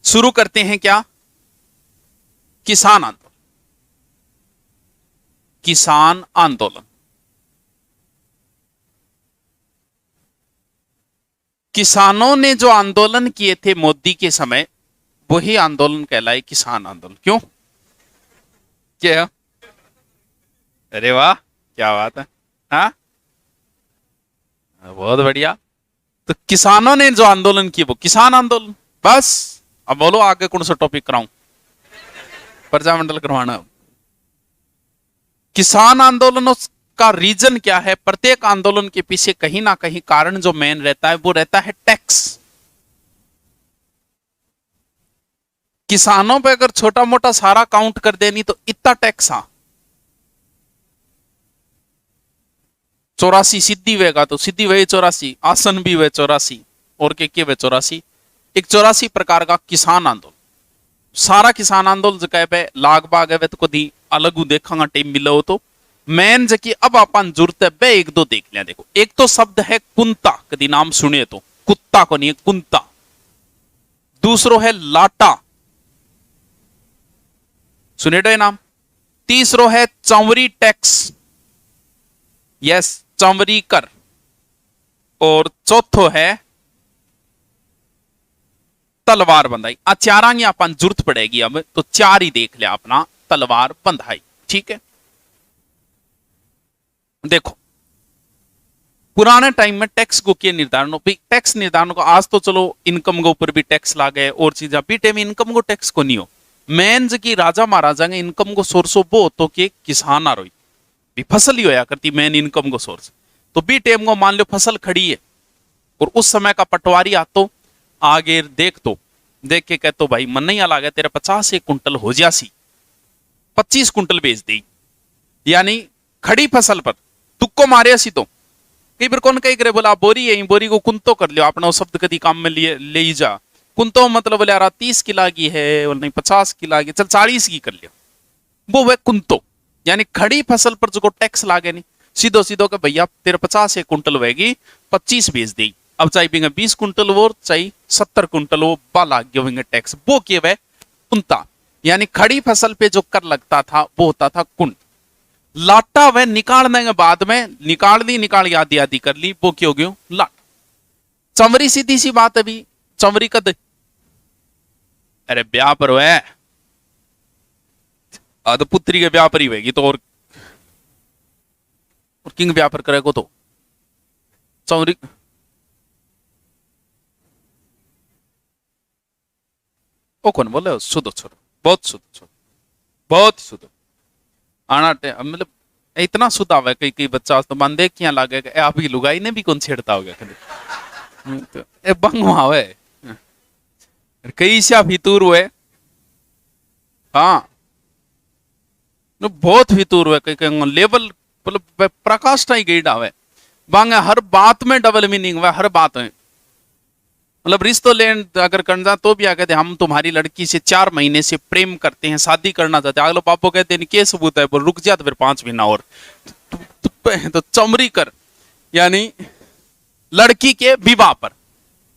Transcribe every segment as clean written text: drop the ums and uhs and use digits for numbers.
शुरू करते हैं क्या? किसान आंदोलन। किसान आंदोलन। किसानों ने जो आंदोलन किए थे मोदी के समय, वही आंदोलन कहलाए किसान आंदोलन। क्यों? क्या? अरे वाह, क्या बात है। हाँ, बहुत बढ़िया। तो किसानों ने जो आंदोलन किए वो किसान आंदोलन। बस अब बोलो आगे कौन सा टॉपिक कराऊं? प्रजामंडल करवाना। किसान आंदोलनों का रीजन क्या है? प्रत्येक आंदोलन के पीछे कहीं ना कहीं कारण जो मेन रहता है वो रहता है टैक्स। किसानों पे अगर छोटा मोटा सारा काउंट कर देनी तो इतना टैक्स। हाँ, 84 सिद्धि वेगा तो सिद्धि वे 84, आसन भी वे 84 और के वे 84। एक 84 प्रकार का किसान आंदोलन। सारा किसान आंदोलन जगह पे लाग बाग है तो कभी अलग देखा टाइम मिला हो तो मेन जकी अब अपन जरूरत है बे एक दो देख लिया। देखो, एक तो शब्द है कुंता, कभी नाम सुने तो, कुत्ता को नहीं है, कुंता। दूसरो है लाटा, सुने तो नाम। तीसरो है चंवरी टैक्स, यस, चंवरी कर। और चौथो है तलवार बंधाई। चारांगी अपन जरूरत पड़ेगी अब तो चार ही देख लिया अपना, तलवार बंधाई। ठीक है, देखो पुराने टाइम में टैक्स को किया निर्धारण। टैक्स निर्धारण को आज तो चलो इनकम के ऊपर भी टैक्स लागे और चीज, अभी टाइम इनकम को टैक्स को नहीं हो। मेन की राजा महाराजा के इनकम को सोर्स हो वो तो के किसान आ रही भी फसल ही होया करती मेन इनकम को सोर्स। तो बी टाइम को मान लो फसल खड़ी है और उस समय का पटवारी आ तो आगे देख तो देख के कहतो भाई मन नहीं आ गया तेरा 50 एक कुंटल हो जासी, 25 कुंटल बेच दी। यानी खड़ी फसल पर तुक्को मारे सी तो कई बार कौन कही करे बोला बोरी है, बोरी को कुंतो कर लियो अपना शब्द कदी काम में लिए ले ही जा। कुंतो मतलब बोले यार 30 किला की है और नहीं 50 किला की, चल 40 की कर लियो, वो वे कुंतो। यानी खड़ी फसल पर जो टैक्स लागे नहीं, सीधो सीधो के भैया तेरे 50 एक कुंटल होगी, 25 बेच दी। अब चाहे भी 20 कुंटल वो चाहे 70 कुंटल वो बाला गिवेंगे टैक्स, वो के वे कुंता। यानी खड़ी फसल पे जो कर लगता था वो होता था कुंट। लाटा वह निकालने के बाद में निकाल याद आदि कर ली, वो क्यों गयो लाट। चमरी सीधी सी बात है भी, चमरी कद अरे ब्याह पर है तो पुत्री के ब्याह पर ही होगी तो और किंग ब्याह पर करेगा तो चमरी। ओ कौन बोले शुद्ध छोड़ो, बहुत शुद्ध छोड़ो, बहुत शुद्ध आना मतलब इतना शुद्ध आवे। कई कई बच्चा तो मन देख क्या लागे अभी लुगाई ने भी कौन छेड़ता हो गया कभी तो ए बंग आवे कई सा फितूर हुए। हाँ, बहुत फितूर हुए कई लेवल मतलब प्रकाश ही गई डावे बांगे हर बात में डबल मीनिंग हुआ, हर बात में मतलब रिश्तो लेन अगर करना तो भी आ कहते हम तुम्हारी लड़की से 4 महीने से प्रेम करते हैं, शादी करना चाहते हैं। अगले पापो कहते हैं क्या सबूत है, रुक जा तो फिर 5 महीना और तो चमरी कर। यानी लड़की के विवाह पर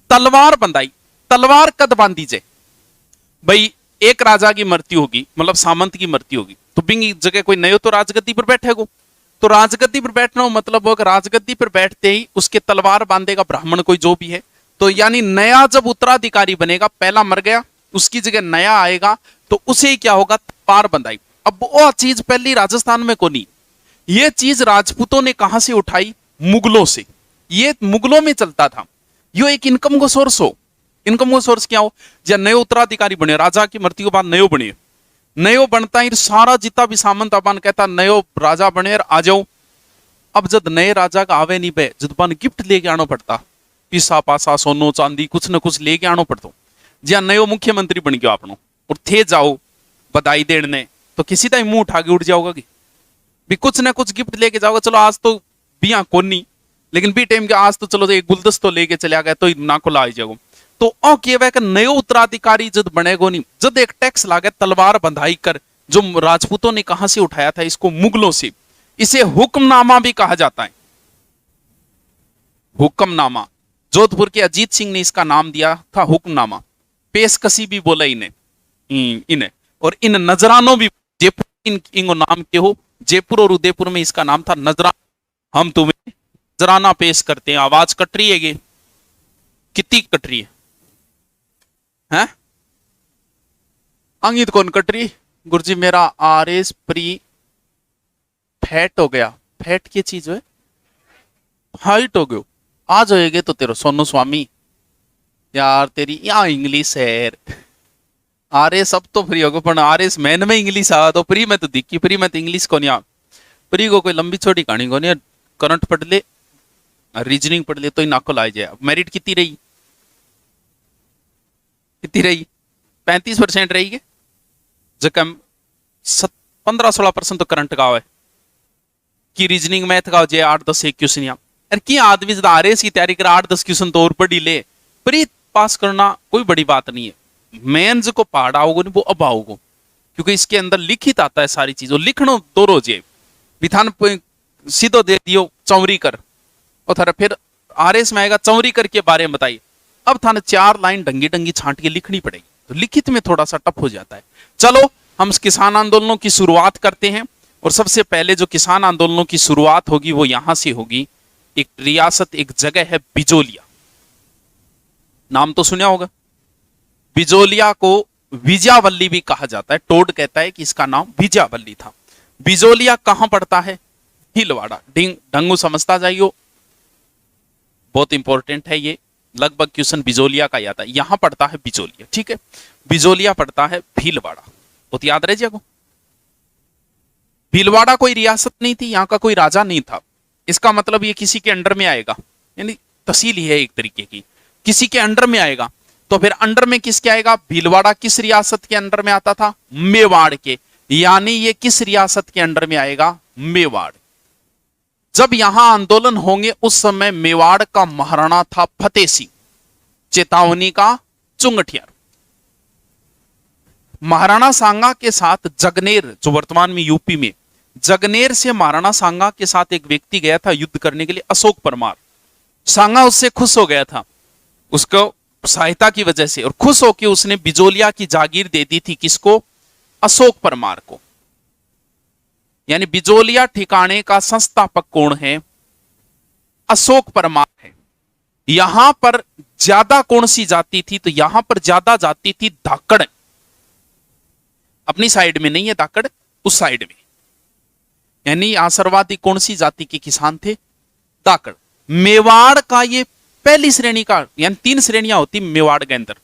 तलवार बंधाई। तलवार कद बांधी जे भाई, एक राजा की मृत्यु होगी मतलब सामंत की मृत्यु होगी तो बिंगी जगह कोई नयो तो राजगद्दी पर बैठेगो। तो राजगद्दी पर बैठना हो मतलब राजगद्दी पर बैठते ही उसके तलवार बांधेगा ब्राह्मण कोई जो भी है। तो यानी नया जब उत्तराधिकारी बनेगा, पहला मर गया उसकी जगह नया आएगा तो उसे ही क्या होगा, तलवार बंधाई। अब वो चीज पहली राजस्थान में को नहीं, ये चीज राजपूतों ने कहां से उठाई, मुगलों से। ये मुगलों में चलता था। यो एक इनकम को सोर्स हो। इनकम को सोर्स क्या हो, जब नए उत्तराधिकारी बने, राजा की मृत्यु के बाद नयो बने, नयो बनता ही सारा जितना भी सामंत अपन कहता नयो राजा बने आ जाओ। अब जब नए राजा का आवे नहीं बे, जब गिफ्ट लेके आना पड़ता, पीसा पासा सोनो चांदी कुछ न कुछ लेके आना पड़ता। जहां नयो मुख्यमंत्री बन गया आपनो और थे जाओ बधाई देने तो किसी का मुंह उठा के उठ जाओगा कि भी कुछ ना कुछ गिफ्ट लेके जाओगे। चलो आज तो बिया कोनी, लेकिन बी टाइम के आज तो चलो एक गुलदस्तो लेके चला गया तो ना को ला जाओ। तो नयो उत्तराधिकारी जब बनेगो नहीं, जब एक टैक्स लागे तलवार बंधाई कर, जो राजपूतों ने कहां से उठाया था, इसको मुगलों से। इसे हुक्मनामा भी कहा जाता है, हुक्मनामा। जोधपुर के अजीत सिंह ने इसका नाम दिया था हुक्मनामा। पेशकशी भी बोला इन्हें, इन्हें। और इन नजरानों भी जयपुर इनको नाम के हो, जयपुर और उदयपुर में इसका नाम था नजराना। हम तुम्हें नजराना पेश करते हैं। आवाज कट रही है, ये कितनी कट रही है, हैं? अंगित कौन कट रही? गुरुजी मेरा आरएस प्री फैट हो गया। फैट की चीज है, हाइट हो गयो। आज होएगे तो तेरा सोनू स्वामी यार, तेरी यहाँ इंग्लिश है। आरएस अब तो फ्री होगा, पर आरएस मैन में इंग्लिश आवा तो प्री में तो दिखी, प्री में तो इंग्लिश को नहीं आ। प्री को कोई लंबी छोटी कहानी को नहीं, करंट पढ़ ले, रीजनिंग पढ़ ले तो ही नाको ला जाए। मेरिट कितनी रही, कितनी रही? 35% रही है, जब 15-16% तो करंट का है कि रीजनिंग मैथ का हो जाए 8-10 क्वेश्चन। यार की आदमी आरएस की तैयारी कर 8-10 क्वेश्चन तो और पढ़ी ले, प्री पास करना कोई बड़ी बात नहीं है। मेंस को पढ़ा होगा नहीं वो अब आओगे, क्योंकि इसके अंदर लिखित आता है सारी चीजों। लिखनो दो रोजे विधान सीधो दे दियो चौरी कर, और थारा फिर आरएस में आएगा चौरी कर के बारे में बताइए। अब थाने 4 लाइन ढंगी ढंगी छांट के लिखनी पड़ेगी, तो लिखित में थोड़ा सा टफ हो जाता है। चलो हम किसान आंदोलनों की शुरुआत करते हैं, और सबसे पहले जो किसान आंदोलनों की शुरुआत होगी वो यहां से होगी। एक रियासत, एक जगह है बिजोलिया, नाम तो सुना होगा। बिजोलिया को विजयावल्ली भी कहा जाता है। टोड कहता है कि इसका नाम विजयावल्ली था। बिजोलिया कहां पड़ता है? भीलवाड़ा। ढंगू समझता जाइयो, बहुत इंपॉर्टेंट है ये, लगभग क्वेश्चन बिजोलिया का आता है। यहां पड़ता है बिजोलिया, ठीक है। बिजोलिया पड़ता है भीलवाड़ा, बहुत याद रह जाएगा। भीलवाड़ा कोई रियासत नहीं थी, यहां का कोई राजा नहीं था। इसका मतलब ये किसी के अंडर में आएगा, यानी तहसील ही है एक तरीके की, किसी के अंडर में आएगा। तो फिर अंडर में किसके आएगा? भीलवाड़ा किस रियासत के अंडर में आता था? मेवाड़ के। यानी ये किस रियासत के अंडर में आएगा? मेवाड़। जब यहां आंदोलन होंगे उस समय मेवाड़ का महाराणा था फतेह सिंह, चेतावनी का चुंगठियार। महाराणा सांगा के साथ जगनेर, जो वर्तमान में यूपी में, जगनेर से महाराणा सांगा के साथ एक व्यक्ति गया था युद्ध करने के लिए, अशोक परमार। सांगा उससे खुश हो गया था, उसको सहायता की वजह से, और खुश होकर उसने बिजोलिया की जागीर दे दी थी। किसको? अशोक परमार को। यानी बिजोलिया ठिकाने का संस्थापक कौन है? अशोक परमार है। यहां पर ज्यादा कौन सी जाति थी? तो यहां पर ज्यादा जाति थी धाकड़। अपनी साइड में नहीं है धाकड़, उस साइड में। यानी आसरवादी कौन सी जाति के किसान थे? धाकड़। मेवाड़ का ये पहली श्रेणी का, यानी 3 श्रेणियां होती मेवाड़ के अंदर,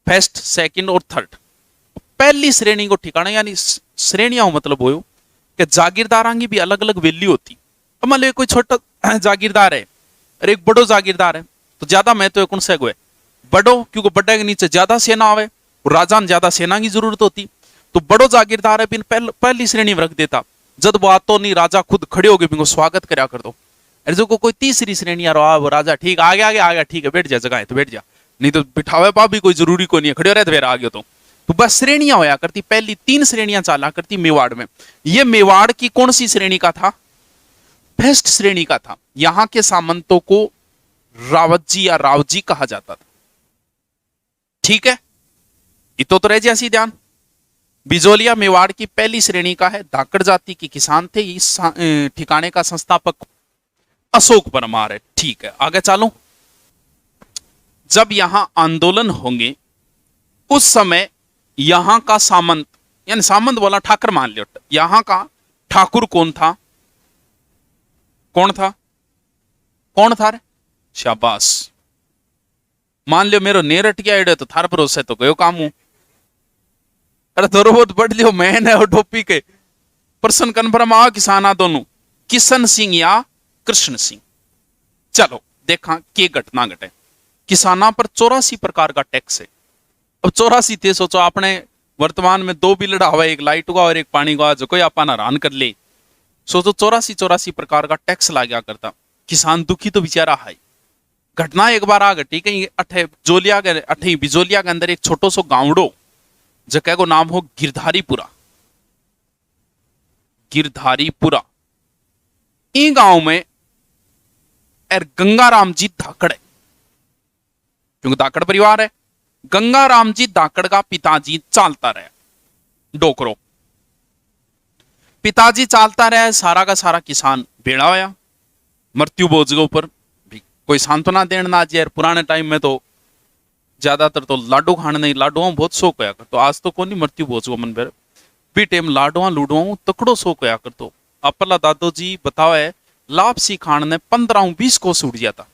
फर्स्ट, सेकंड और थर्ड। पहली श्रेणी को ठिकाना, यानी श्रेणियां मतलब हो कि जागीरदारां की भी अलग अलग वैल्यू होती। अब मान लो कोई छोटा जागीरदार है और एक बड़ो जागीरदार है, तो ज्यादा महत्व कौन सा है? बड़ो, क्योंकि बड़े के नीचे ज्यादा सेना आवे, राजा ने ज्यादा सेना की जरूरत होती। तो बड़ो जागीरदार है बिन पहली श्रेणी में रख देता। जब वो आतो नहीं, राजा खुद खड़े हो गए, बिनको स्वागत करा कर दो। अरे जो कोई तीसरी श्रेणी आ रहा, वो राजा ठीक आगे आगे आ गया, ठीक है बैठ जा, जगह है तो बैठ जा, नहीं तो बिठावे पा भी कोई जरूरी को नहीं है, खड़े रहे तो फिर आ गया। तो बस श्रेणियां होया करती, पहली 3 श्रेणियां चला करती मेवाड़ में। ये मेवाड़ की कौन सी श्रेणी का था? फर्स्ट श्रेणी का था। यहां के सामंतों को रावतजी या रावजी कहा जाता था, ठीक है। इतो तो रह जैसी ध्यान। बिजोलिया मेवाड़ की पहली श्रेणी का है, धाकड़ जाति के किसान थे। इस ठिकाने का संस्थापक अशोक परमार है, ठीक है। आगे चलो। जब यहां आंदोलन होंगे उस समय यहां का सामंत, यानी सामंत बोला ठाकर मान लियो, यहां का ठाकुर कौन था? कौन था? कौन था रे? शाबाश। मान लियो मेरो नेरट गया एडे तो थार भरोसे तो गयो काम हूं। अरे थोड़ा बहुत पढ़ लियो, मैंने और टोपी के प्रश्न कन्फर्म आ किसाना दोनों, किशन सिंह या कृष्ण सिंह। चलो देखा के घटना घटे। किसाना पर 84 प्रकार का टैक्स है। अब 84 थे, सोचो आपने वर्तमान में 2 बिल हुआ, एक लाइट का और एक पानी का, जो कोई अपन हैरान कर ले। सोचो 84 प्रकार का टैक्स ला गया करता। किसान दुखी तो बेचारा है। घटना एक बार आ घटी कहीं अठे बिजोलिया के अंदर एक छोटो सो गांवड़ो, जगह को नाम हो गिरधारीपुरा। गिरधारीपुरा ई गांव में गंगाराम जी धाकड़ है, क्योंकि धाकड़ परिवार है। गंगाराम जी धाकड़ का पिताजी चालता रहा डोकरो। पिताजी चालता रहा, सारा का सारा किसान बेड़ा होया, मृत्यु बोझ के ऊपर भी कोई सांत्वना देना ना यार। पुराने टाइम में तो ज्यादातर तो लाडू खाने नहीं, लाडुआ बहुत शौक होया कर, तो आज तो कौन मृत्यु बोझ को मन बेर भी टाइम लाडुआ लूडुआ तकड़ो शौक होया कर। तो अपला दादो जी बताओ है, लापसी खान ने 15-20 को उड़ जाता,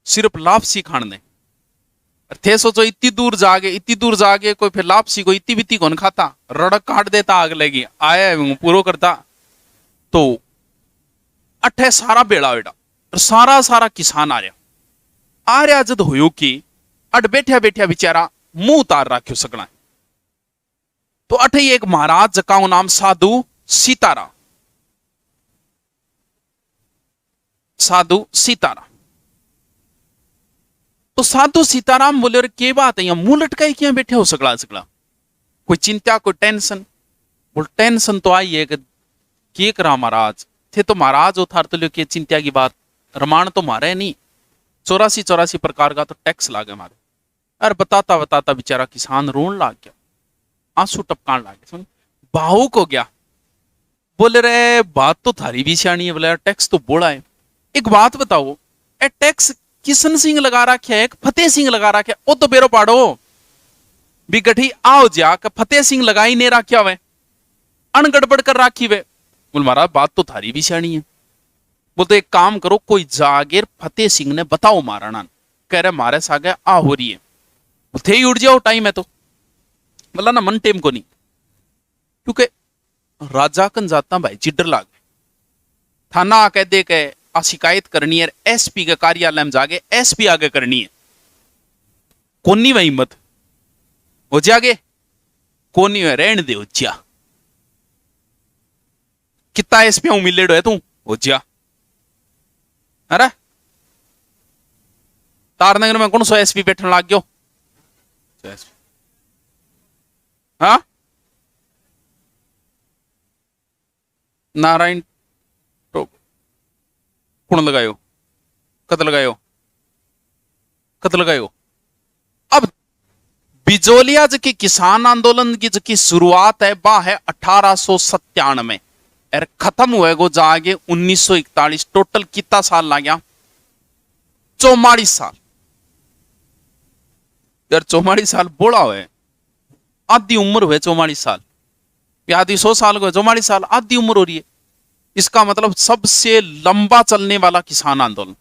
सिर्फ लापसी खान ने। थे सोचो इतनी दूर जागे कोई फिर लापसी को इतनी बीती कौन खाता, रड़क काट देता, आग लगी आया पूरा करता। तो अठे सारा बेड़ा बेड़ा और सारा सारा किसान आ रहा जद हो कि अट बैठा बैठा बेचारा मुंह उतार राख्यो सकना। तो अठे एक महाराज जका नाम साधु सीताराम, साधु सीताराम। तो साधु सीताराम बोले और के बात है, मुंह लटकाई क्या बैठे हो सकला सकला, कोई चिंता कोई टेंशन। बोल टेंशन तो आई है कि करा महाराज थे, तो महाराज उतार तो लियो चिंता की बात, रमान तो मारे नहीं, 84 प्रकार का तो टैक्स लागे हमारे। अरे बताता बताता बेचारा किसान रोन लाग गया, आंसू टपकान लाग गया, भावुक हो गया। बोले रे बात तो थारी भी सियाणी है, बोले टैक्स तो बोला है, एक बात बताओ ए टैक्स किशन सिंह लगा रखा है, फतेह सिंह लगा रखा है, वो तो बेरो पाड़ो भी गठी आओ जा के फतेह सिंह लगा ही नहीं रखा हुआ, अनगड़बड़ कर राखी वे। बोल महाराज बात तो थारी भी सियाणी है। बोल तो एक काम करो, कोई जागीर फतेह सिंह ने बताओ महाराणा, कह रहे मारे सागे आ हो रही है, थे ही उड़ जाओ टाइम है तो। बोला ना मन टेम को नहीं, क्योंकि राजा कन जाता भाई चिड्डर लाग थाना आके दे के आ शिकायत करनी है, एसपी के कार्यालय में जाके एसपी आगे करनी है, कोनी वही हिम्मत हो जागे, कोनी है रहन दे उज्जा, कितना एसपी मिलेडो है तू उज्जा। अरे तारनगर में कौन सो एसपी बैठने लाग गयो, हाँ नारायण तो कौन लगायो, कत लगायो, कत लगायो। अब बिजोलिया जो कि किसान आंदोलन की जो की शुरुआत है वह है 1897 और खत्म हुए गो जागे 1941। टोटल कितना साल लग गया, 44 साल यार, 44 साल बोला हुए, आधी उम्र हुए 44 साल, आधी 100 साल को 44 साल आधी उम्र हो रही है। इसका मतलब सबसे लंबा चलने वाला किसान आंदोलन,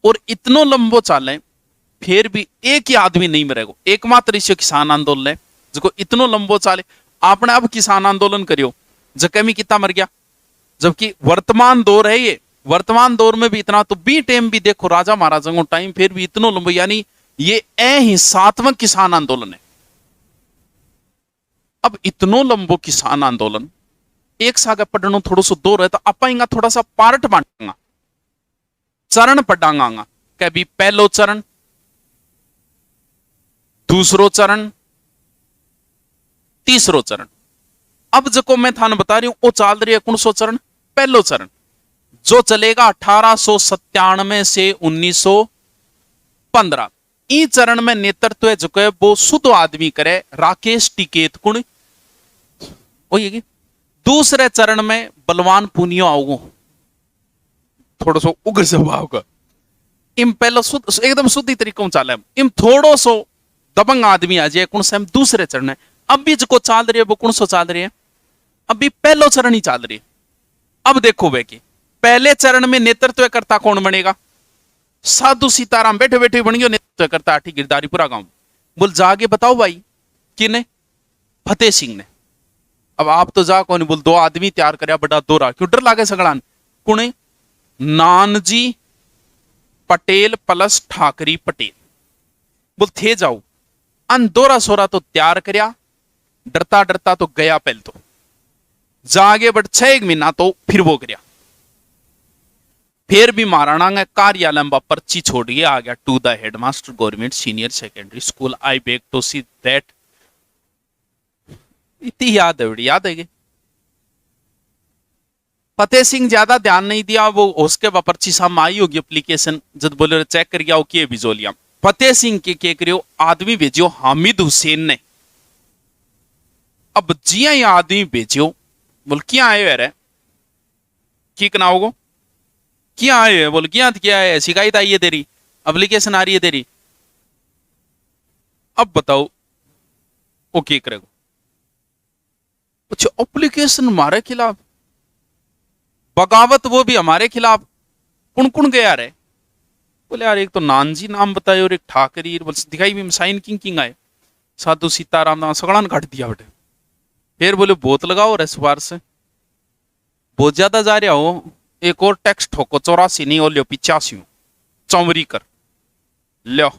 और इतनो लंबो चले फिर भी एक ही आदमी नहीं मरेगा, एकमात्र इसे किसान आंदोलन है जो इतनो लंबो चले। आपने अब किसान आंदोलन करियो जके में कितना मर गया, जबकि वर्तमान दौर है ये, वर्तमान दौर में भी इतना, तो बी टाइम भी देखो राजा महाराजा को टाइम फिर भी इतनो लंबो, यानी ये ही 7वां किसान आंदोलन है। अब इतनो लंबो किसान आंदोलन एक सागे पढ़नो थोड़ा सो दौर है, तो आप थोड़ा सा पार्ट बांटेगा, चरण पढ़ांगा क्या भी, पहलो चरण, दूसरो चरण, तीसरो चरण। अब जो मैं थाने बता रही हूं वो चल रही है कौन सो चरण, पहलो चरण, जो चलेगा 1897 से 1915। इस चरण में नेतृत्व है जो है वो शुद्ध आदमी करे, राकेश टिकेत कुण वही। दूसरे चरण में बलवान पुनियो आओ, थोड़ा सो उग्र स्वभाव का, इम पहले शुद्ध एकदम शुद्धि तरीकों चाले, इम थोड़ो सो दबंग आदमी आ जाए कौन सा दूसरे चरण है। अब भी जो चाल रही है वो कौन सो चाल रही है, अभी पहलो चरण ही चाल रही है। अब देखो वे की पहले चरण में नेतृत्व करता कौन बनेगा, साधु सीताराम बैठे बैठे बन गयो नेतृत्व करता आठी गिरधारीपुरा गांव। बोल जाके बताओ भाई किने, फतेह सिंह ने। अब आप तो जा कौन, बोल 2 आदमी तैयार करया बड़ा दोरा, क्यों डर लागे सगड़ान, कुणे नानजी पटेल प्लस ठाकरी पटेल। बोल थे जाओ अन दोरा सोरा तो तैयार करया, डरता डरता तो गया पहल तो जागे बट 6 महीना तो फिर वो गया, फिर भी महाराणा ने कार्यालय में पर्ची छोड़ के आ गया, to the headmaster government senior secondary school, I beg to see that. इतनी याद है, बड़ी याद है कि फतेह सिंह ज्यादा ध्यान नहीं दिया, वो उसके बाद पर्ची सामने आई होगी एप्लीकेशन, जब बोले चेक कर गया कि बिजोलिया फतेह सिंह के करियो आदमी भेजियो हामिद हुसैन ने। अब जिया ये आदमी भेजियो, बोल क्या आयो यार, की कनाओगो क्या आयो है, बोल क्या है, शिकायत आई है तेरी, एप्लीकेशन आ रही है तेरी, अब बताओ वो क्या करेगा। अच्छा एप्लीकेशन हमारे खिलाफ, बगावत वो भी हमारे खिलाफ, कुण कुण गया रे, बोले यार एक तो नानजी नाम बताए और एक ठाकरी, बोल दिखाई भी साइन किंग किंग आए, साधु सीताराम नाम सगड़ान काट दिया बेटे। फिर बोले बोत लगाओ रे सुबार से, बहुत ज्यादा जा रहा हो, एक और टैक्स ठोको 84 नहीं और लियो 85 चौमरी कर लो,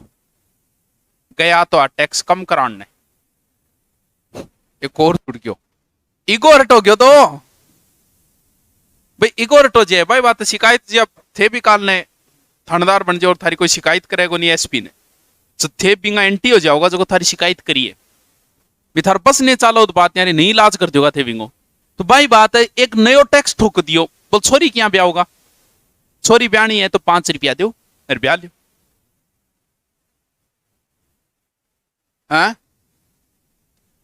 गया तो आ टैक्स कम कराने, एक और टूट गयो, ईगो हटो गयो तो भाई, ईगो हटो जे भाई, बात शिकायत जब थे भी काल ने थानेदार बन जाओ और थारी कोई शिकायत करेगा नहीं एसपी ने, तो थे बिंगा एंटी हो जाओगा जो थारी शिकायत करिए, भी थार बस नहीं चालो तो बात यानी नहीं इलाज कर दोगा थे बिंगो, तो भाई बात है एक नयो टैक्स ठोक दियो, बोल छोरी क्या ब्याह होगा, छोरी ब्यानी है तो 5 रुपया दो फिर ब्याह लियो, हाँ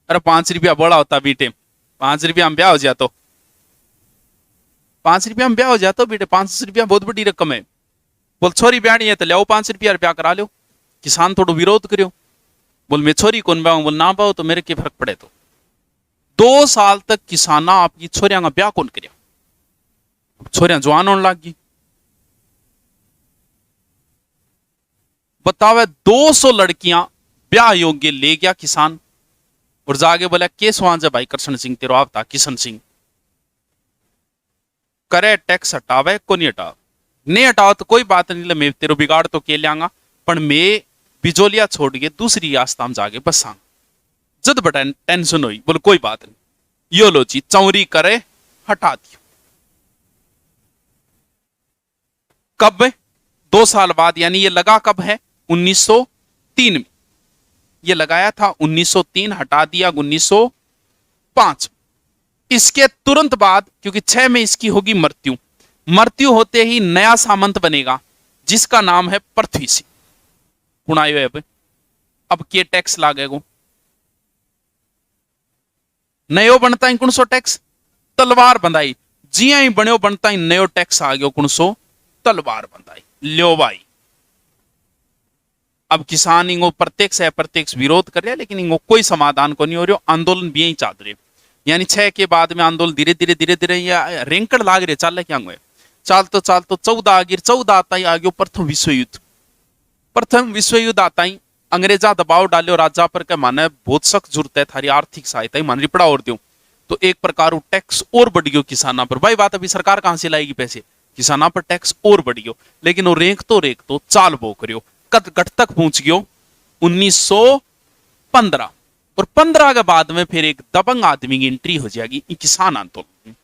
अरे 5 रुपया बड़ा होता बीटे, 5 रुपया हम ब्याह हो जातो, 5 रुपया में ब्याह हो जाता बेटे, 500 रुपया बहुत बड़ी रकम है, बोल छोरी ब्यानी है तो ले 5 रुपया ब्याह करा लो, किसान थोड़ा विरोध करियो, बोल मैं छोरी कौन ब्याह, बोल ना पाओ तो मेरे के फर्क पड़े, तो 2 साल तक किसाना आपकी छोरियां का ब्याह कौन करिया, छोरियां जवान होने लग गई, बतावे 200 लड़कियां ब्याह योग्य ले गया किसान, और जाके बोला केस वहां जा भाई कृष्ण सिंह तेरो आवता किशन सिंह, करे टैक्स हटावे को नहीं हटावे, नहीं हटाओ तो कोई बात नहीं, मैं तेरो बिगाड़ तो के लियांगा, पर मैं बिजोलिया छोड़ के दूसरी रास्ता में जाके बसांगा, जद बटा टेंशन हुई, बोले कोई बात नहीं, यो लो जी चौरी करे हटा दियो, कब 2 साल बाद, यानी ये लगा कब है 1903 में, ये लगाया था 1903, हटा दिया 1905, इसके तुरंत बाद क्योंकि 6 में इसकी होगी मृत्यु, मृत्यु होते ही नया सामंत बनेगा जिसका नाम है पृथ्वी सिंह, कुणायो है अब के टैक्स लागेगो, नयो बनता ही 100 टैक्स, तलवार बंधाई, जिया ही बनो बनता ही नयो टैक्स आ गयो 100 तलवार बंधाई, लो भाई, अब किसान इंगो प्रत्यक्ष है प्रत्यक्ष विरोध कर रहे, लेकिन इंगो कोई समाधान को नहीं हो रहा, आंदोलन भी यही चाह रहे, यानी 6 के बाद में आंदोलन धीरे धीरे या रेंकड़ लाग रहे, चाल क्या हुए, चालतो 14 आगिर 14 आता ही आ गयो प्रथम विश्व युद्ध, प्रथम विश्व युद्ध आता ही अंग्रेजा दबाव डालो राजा पर के माने बहुत सख्त जरूरत है थारी आर्थिक सहायता ही मान रिपड़ा और दो, तो एक प्रकार टैक्स और बढ़ गयो किसाना पर, भाई बात अभी सरकार कहां से लाएगी पैसे, किसाना पर टैक्स और बढ़ गयो, लेकिन वो रेंक तो चाल बो करियो, कद गट तक पहुंच गयो 1915, और 15 के बाद में फिर एक दबंग आदमी की एंट्री हो जाएगी किसान आंदोलन,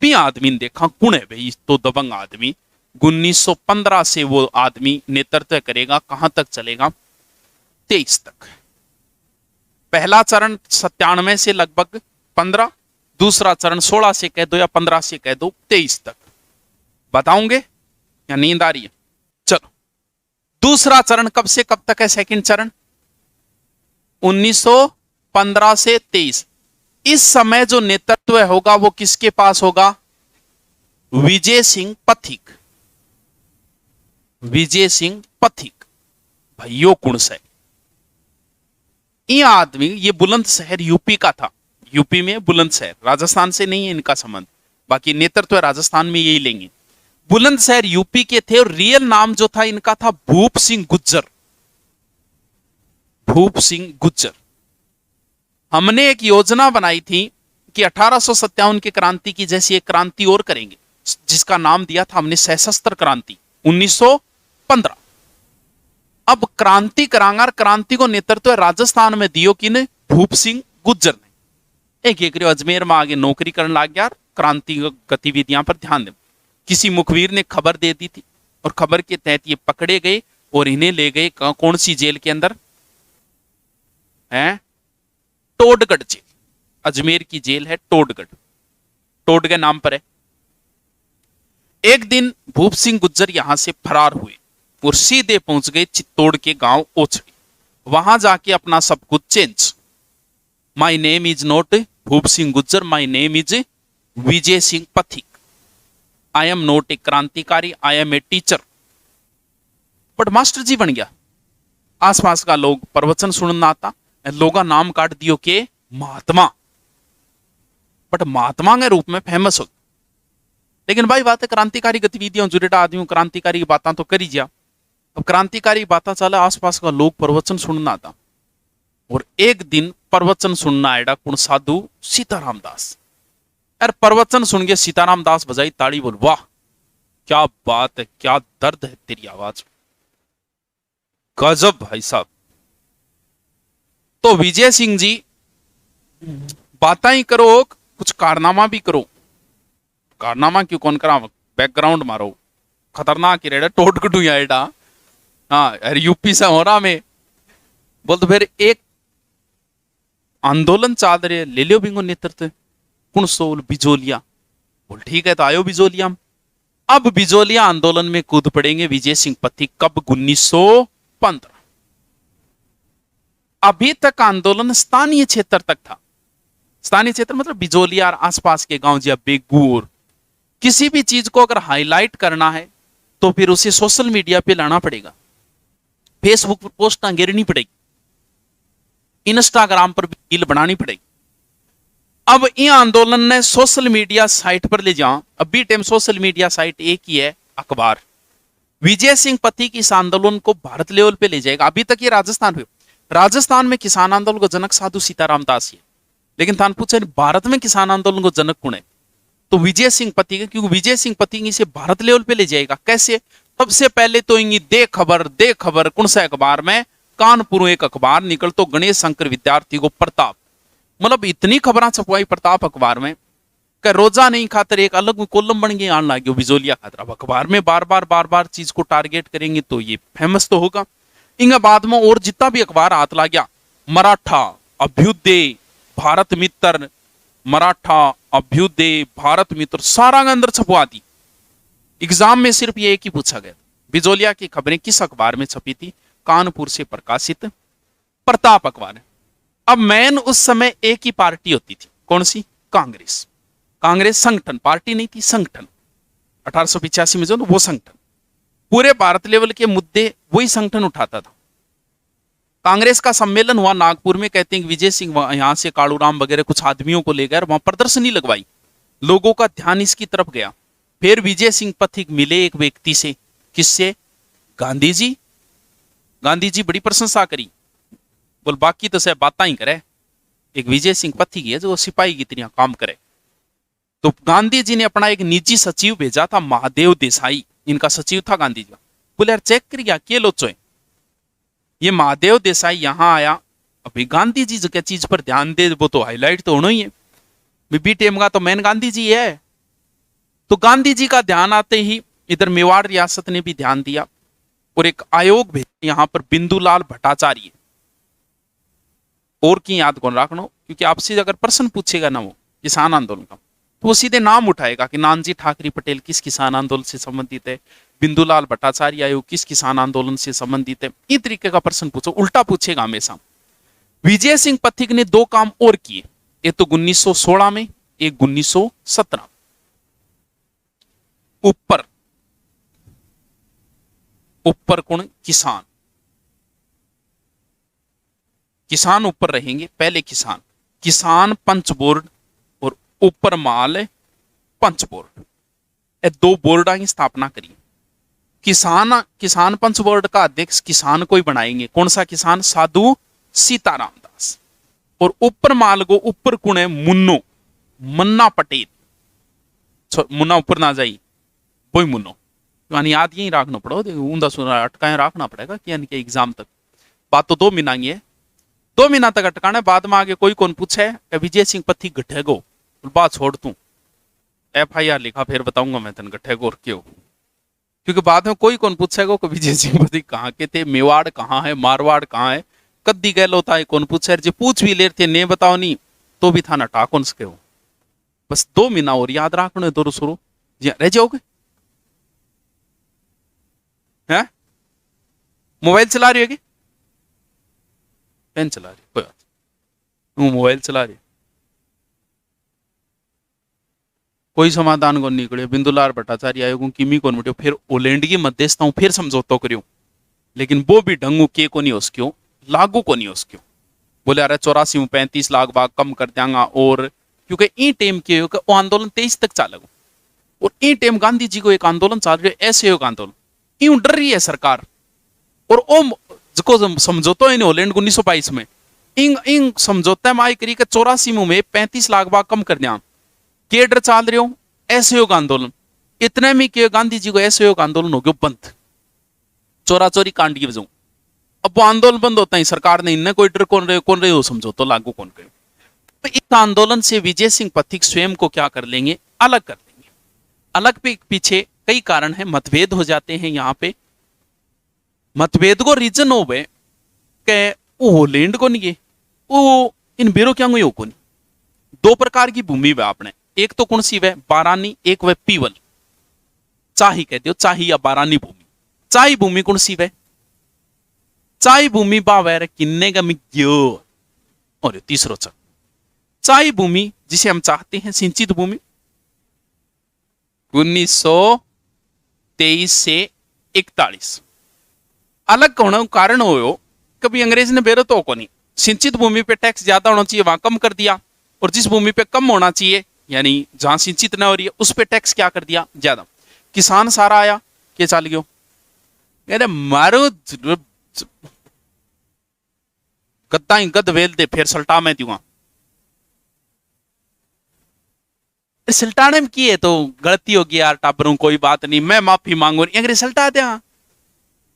भी आदमी ने देखा कौन है भाई तो दबंग आदमी, 1915 से वो आदमी नेतृत्व करेगा, कहां तक चलेगा 23 तक, पहला चरण 97 से लगभग 15, दूसरा चरण 16 से कह दो या 15 से कह दो 23 तक, बताऊंगे या नींद आ रही है, चलो दूसरा चरण कब से कब तक है, सेकंड चरण 1915 से 23, इस समय जो नेतृत्व होगा वो किसके पास होगा, विजय सिंह पथिक, विजय सिंह पथिक भाइयों कुण से, ये आदमी, ये बुलंदशहर यूपी का था, यूपी में बुलंदशहर, राजस्थान से नहीं है इनका संबंध, बाकी नेतृत्व राजस्थान में यही लेंगे, बुलंदशहर यूपी के थे, और रियल नाम जो था इनका था भूप सिंह गुज्जर, भूप सिंह गुज्जर। हमने एक योजना बनाई थी कि 1857 की क्रांति की जैसी एक क्रांति और करेंगे, जिसका नाम दिया था हमने सशस्त्र क्रांति 1915, अब क्रांति करांगा, क्रांति को नेतृत्व राजस्थान में दियो किने, भूप सिंह गुज्जर ने, एक अजमेर में आगे नौकरी करने लग गया, क्रांति गतिविधियां पर ध्यान दे, किसी मुखबिर ने खबर दे दी थी, और खबर के तहत ये पकड़े गए और इन्हें ले गए कौन सी जेल के अंदर है, टोडगढ़ जेल, अजमेर की जेल है टोडगढ़, टोडगढ़ नाम पर है। एक दिन भूप सिंह गुज्जर यहां से फरार हुए, और सीधे पहुंच गए चित्तौड़ के गांव ओछड़ी। वहां जाके अपना सब कुछ change, my name is not Bhoop Singh Gujjar, my name is Vijay Singh Pathik, I am not a क्रांतिकारी, I am a teacher. But master ji बन गया। आसपास का लोग प्रवचन सुनना आता, लोगा नाम काट दियो के महात्मा, बट महात्मा के रूप में फेमस हो। लेकिन भाई बात है क्रांतिकारी गतिविधियों जुड़ेटा आदमी क्रांतिकारी बातें तो करी जा। अब क्रांतिकारी बातें चले, आसपास का लोग प्रवचन सुनना था। और एक दिन प्रवचन सुनना आएगा कौन साधु सीताराम दास। यार प्रवचन सुन के सीताराम दास बजाई ताड़ी, बोल वाह क्या बात है, क्या दर्द है तेरी आवाज, गजब भाई साहब। तो विजय सिंह जी बातें ही करो, कुछ कारनामा भी करो। कारनामा क्यों कौन करा, बैकग्राउंड मारो खतरनाक ही रेडा, टोट कटू आएडा। हाँ यार यूपी से हो रहा मैं बोल, तो फिर एक आंदोलन चाल रहे, ले लियो बिंगो नेतृत्व कुण सोल बिजोलिया। बोल ठीक है, तो आयो बिजोलिया। अब बिजोलिया आंदोलन में कूद पड़ेंगे विजय सिंह पथिक। कब? 1915। अभी तक आंदोलन स्थानीय क्षेत्र तक था। स्थानीय क्षेत्र मतलब बिजोलिया और आसपास के गांव, या बेगूर। किसी भी चीज को अगर हाईलाइट करना है तो फिर उसे सोशल मीडिया पे लाना पड़ेगा, फेसबुक पर पोस्ट गिरनी पड़ेगी, इंस्टाग्राम पर भी रील बनानी पड़ेगी। अब ये आंदोलन ने सोशल मीडिया साइट पर ले जाओ। अभी टाइम सोशल मीडिया साइट एक ही है, अखबार। विजय सिंह पथिक इस आंदोलन को भारत लेवल पे ले जाएगा। अभी तक ये राजस्थान में, राजस्थान में किसान आंदोलन को जनक साधु सीताराम दास है, लेकिन थान पूछे भारत में किसान आंदोलन को जनक कौन है, तो विजय सिंह पथिक है। क्योंकि विजय सिंह पथिक इसे भारत लेवल पे ले जाएगा। कैसे? सबसे पहले तो दे खबर कौन सा अखबार में, कानपुर एक अखबार निकल, तो गणेश शंकर विद्यार्थी को प्रताप, मतलब इतनी खबर छपवाई प्रताप अखबार में कि रोजा नहीं खातर एक अलग कॉलम बन गए आने लगे बिजोलिया खातर। अब अखबार में बार बार चीज को टारगेट करेंगे तो ये फेमस तो होगा। इंगा बाद में और जितना भी अखबार हाथ ला गया, मराठा अभ्युदय, भारत मित्र, मराठा अभ्युदय, भारत मित्र, सारा अंदर छपवा दी। एग्जाम में सिर्फ ये एक ही पूछा गया, बिजोलिया की खबरें किस अखबार में छपी थी? कानपुर से प्रकाशित प्रताप अखबार है। अब मैन उस समय एक ही पार्टी होती थी, कौन सी? कांग्रेस। कांग्रेस संगठन, पार्टी नहीं थी, संगठन। 1885 में जो वो संगठन, पूरे भारत लेवल के मुद्दे वही संगठन उठाता था। कांग्रेस का सम्मेलन हुआ नागपुर में। कहते हैं कि विजय सिंह यहां से कालूराम वगैरह कुछ आदमियों को ले गए, वहां प्रदर्शनी लगवाई, लोगों का ध्यान इसकी तरफ गया। फिर विजय सिंह पथिक मिले एक व्यक्ति से, किससे? गांधी जी। गांधी जी बड़ी प्रशंसा करी, बोल बाकी तो सब बातें ही करे, एक विजय सिंह पथिक है जो सिपाही की तरह काम करे। तो गांधी जी ने अपना एक निजी सचिव भेजा था, महादेव देसाई, इनका सचिव था गांधी जी। बोले यार चेक करिए क्या लोचो है। ये महादेव देसाई यहां आया, अभी गांधी जी जो क्या चीज पर ध्यान दे वो तो हाईलाइट तो होना ही है, बी टीएम का तो मेन गांधी जी है। तो गांधी जी का ध्यान आते ही इधर मेवाड़ रियासत ने भी ध्यान दिया और एक आयोग भेजा यहां पर, बिंदुलाल भट्टाचार्य। और की याद कौन रखना, क्योंकि आपसे अगर प्रश्न पूछेगा ना वो किसान आंदोलन का, तो वो सीधे नाम उठाएगा कि नानजी ठाकरे पटेल किस किसान आंदोलन से संबंधित है, बिंदुलाल भट्टाचार्य आयोग किस किसान आंदोलन से संबंधित है। इस तरीके का प्रश्न पूछो, उल्टा पूछेगा हमेशा। विजय सिंह पथिक ने दो काम और किए, एक तो 1916 में, एक 1917। ऊपर ऊपर कौन? किसान। किसान ऊपर रहेंगे, पहले किसान, किसान पंच बोर्ड और ऊपर माल पंच बोर्ड, ये दो बोर्डा की स्थापना करी। किसान पंच बोर्ड का अध्यक्ष किसान को ही बनाएंगे, कौन सा किसान? साधु सीताराम दास। और ऊपर माल को ऊपर कौन है? मुन्नो, मन्ना पटेल। मुन्ना ऊपर ना जाई, वही मुन्नो, यानी याद यही रखना पड़ेगा, ऊंधा सुना अटकाए रखना पड़ेगा कि यानी कि एग्जाम तक। बात तो 2 महीना की है, 2 महीना तक अटकाना है। बाद में आगे कोई कौन पूछे विजय सिंह पथिक गठेगो, बात छोड़ तू, FIR लिखा फिर बताऊंगा मैं तेन गठेगो और क्यों। क्योंकि बाद में कोई कौन पूछेगा कि विजय सिंह पथिक कहाँ के थे, मेवाड़ कहाँ है, मारवाड़ कहाँ है, कद्दी गैल होता है, कौन पूछे? जो पूछ भी ले थे ने बताओ नहीं तो भी था ना टाकोन सके हो। बस 2 महीना और याद रखना है, दो शुरू जी रह जाओगे हैं। मोबाइल चला रही होगी, पेन चला रही, कोई बात नहीं, वो मोबाइल चला रही, कोई समाधान को निकले। बिंदुलाल भट्टाचार्य आयोग किमी को मिट्यो, फिर ओलैंड की मध्यस्थता फिर समझौता करियो, लेकिन वो भी ढंगू के को नहीं उसक्यों लागू को नहीं उसक्यों। बोले अरे 84 में 35 लाख भाग कम कर देंगा, और क्योंकि ई टाइम के वो आंदोलन 23 तक चलेगा, और ई टाइम गांधी जी को एक आंदोलन चल रही है, ऐसे एक आंदोलन, यूं डर रही है सरकार। और ओ जो समझौता है होलैंड 1922 में, इंग इंग समझौता में आई करी के 84 में 35 लाख भाग कम कर दिया, के डर चल रहे हो असहयोग आंदोलन। इतने में के गांधी जी को असहयोग आंदोलन हो गया बंद, चोरा चोरी कांड की वजह। अब वो आंदोलन बंद होता है, सरकार ने इनने कोई डर कौन रहे हो समझौता लागू कौन करे। तो इस आंदोलन से विजय सिंह पथिक स्वयं को क्या कर लेंगे, अलग कर लेंगे। अलग पे पीछे कई कारण है, मतभेद हो जाते हैं। यहाँ पे मतभेद को रीजन हो गए के वो होलैंड को नहीं, वो इन बेरो क्या हुई को नहीं। दो प्रकार की भूमि वे आपने, एक तो कौन सी वे बारानी, एक वे पीवल, चाही कहते हो, चाही या बारानी भूमि। चाही भूमि कौन सी वे, चाही भूमि बावैर किन्ने का मिग्यो। और तीसरो चक चाही भूमि जिसे हम चाहते हैं सिंचित भूमि 1923 से 41 अलग होने कारण हो, कभी अंग्रेज ने बेरो तो को नहीं, सिंचित भूमि पे टैक्स ज्यादा होना चाहिए वहां कम कर दिया, और जिस भूमि पे कम होना चाहिए यानी जहां सिंचित न हो रही है उस पे टैक्स क्या कर दिया ज्यादा। किसान सारा आया के चल गयो, अरे मारो गद्दा ही गद वेल दे फिर सल्टा में दूंगा। सल्टाने में की है तो गलती होगी यार टाबरों, कोई बात नहीं, मैं माफी मांगू नहीं, अगर सल्टा दे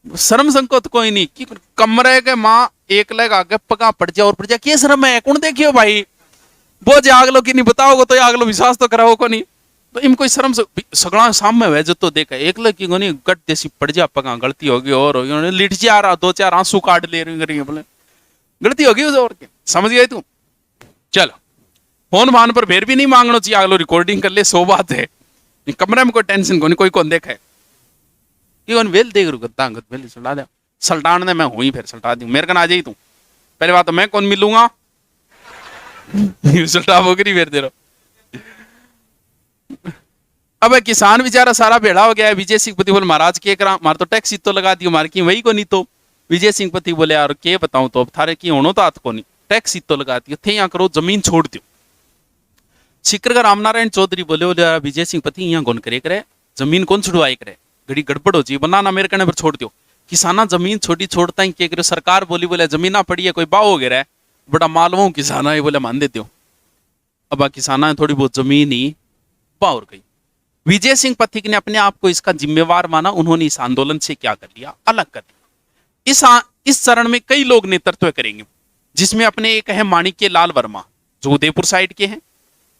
शर्म संकोच कोई नहीं कि कमरे के माँ एक लेग आगे पका पड़ जा और पड़ जा, क्या शर्म है कौन देखियो भाई, वो जे आगलो की नहीं बताओगे तो आगलो विश्वास तो कराओ को नहीं, तो इम कोई शर्म सगड़ा सामने वह जो तो देखा एक लड़की को नहीं गट जैसी पड़ जा पका, गलती होगी और लिट जा रहा, 2-4 आंसू काट ले रही बोले गलती होगी उसे, और क्या समझ गए तू। चलो फोन वाहन पर फिर भी नहीं मांगना चाहिए, अगलो रिकॉर्डिंग कर ले 100 बात है, कमरे में कोई टेंशन को नहीं, कोई कौन देखा है वेल देख रू गद्दा गद वेल सल्टा दे, सल्टाने मैं हुई फिर सल्टा दी, मेरे कन आ जाई तू, पहले बात तो मैं कौन मिलूंगा सल्टा बोकरी फिर दे रहा। अब किसान बेचारा सारा भेड़ा हो गया है, विजय सिंह पति बोले महाराज के करा, मार तो टैक्स तो लगा दियो मार की वही को नहीं, तो विजय सिंह पति बोले यार के बताऊं, तो अब थारे की होनो तो हाथ को नहीं, टैक्स तो लगा दियो थे, यहाँ करो जमीन छोड़ दियो। सिकर का रामनारायण चौधरी बोले बोले विजय सिंह पति यहाँ कौन करे जमीन कौन छुड़वाई करे, घड़ी गड़बड़ हो जी बनाना मेरे कहने पर छोड़ दियो। किसाना जमीन छोटी छोड़ता ही क्या करे, सरकार बोली बोले जमीना पड़ी है कोई बाव हो गया है, बड़ा मालवा किसाना है बोले मान देते हो। अब किसाना थोड़ी बहुत जमीन ही बावर गई। विजय सिंह पथिक ने अपने आप को इसका जिम्मेवार माना, उन्होंने इस आंदोलन से क्या कर लिया, अलग कर लिया। इस चरण में कई लोग नेतृत्व करेंगे, जिसमें अपने एक है माणिक्य लाल वर्मा जो उदयपुर साइड के हैं,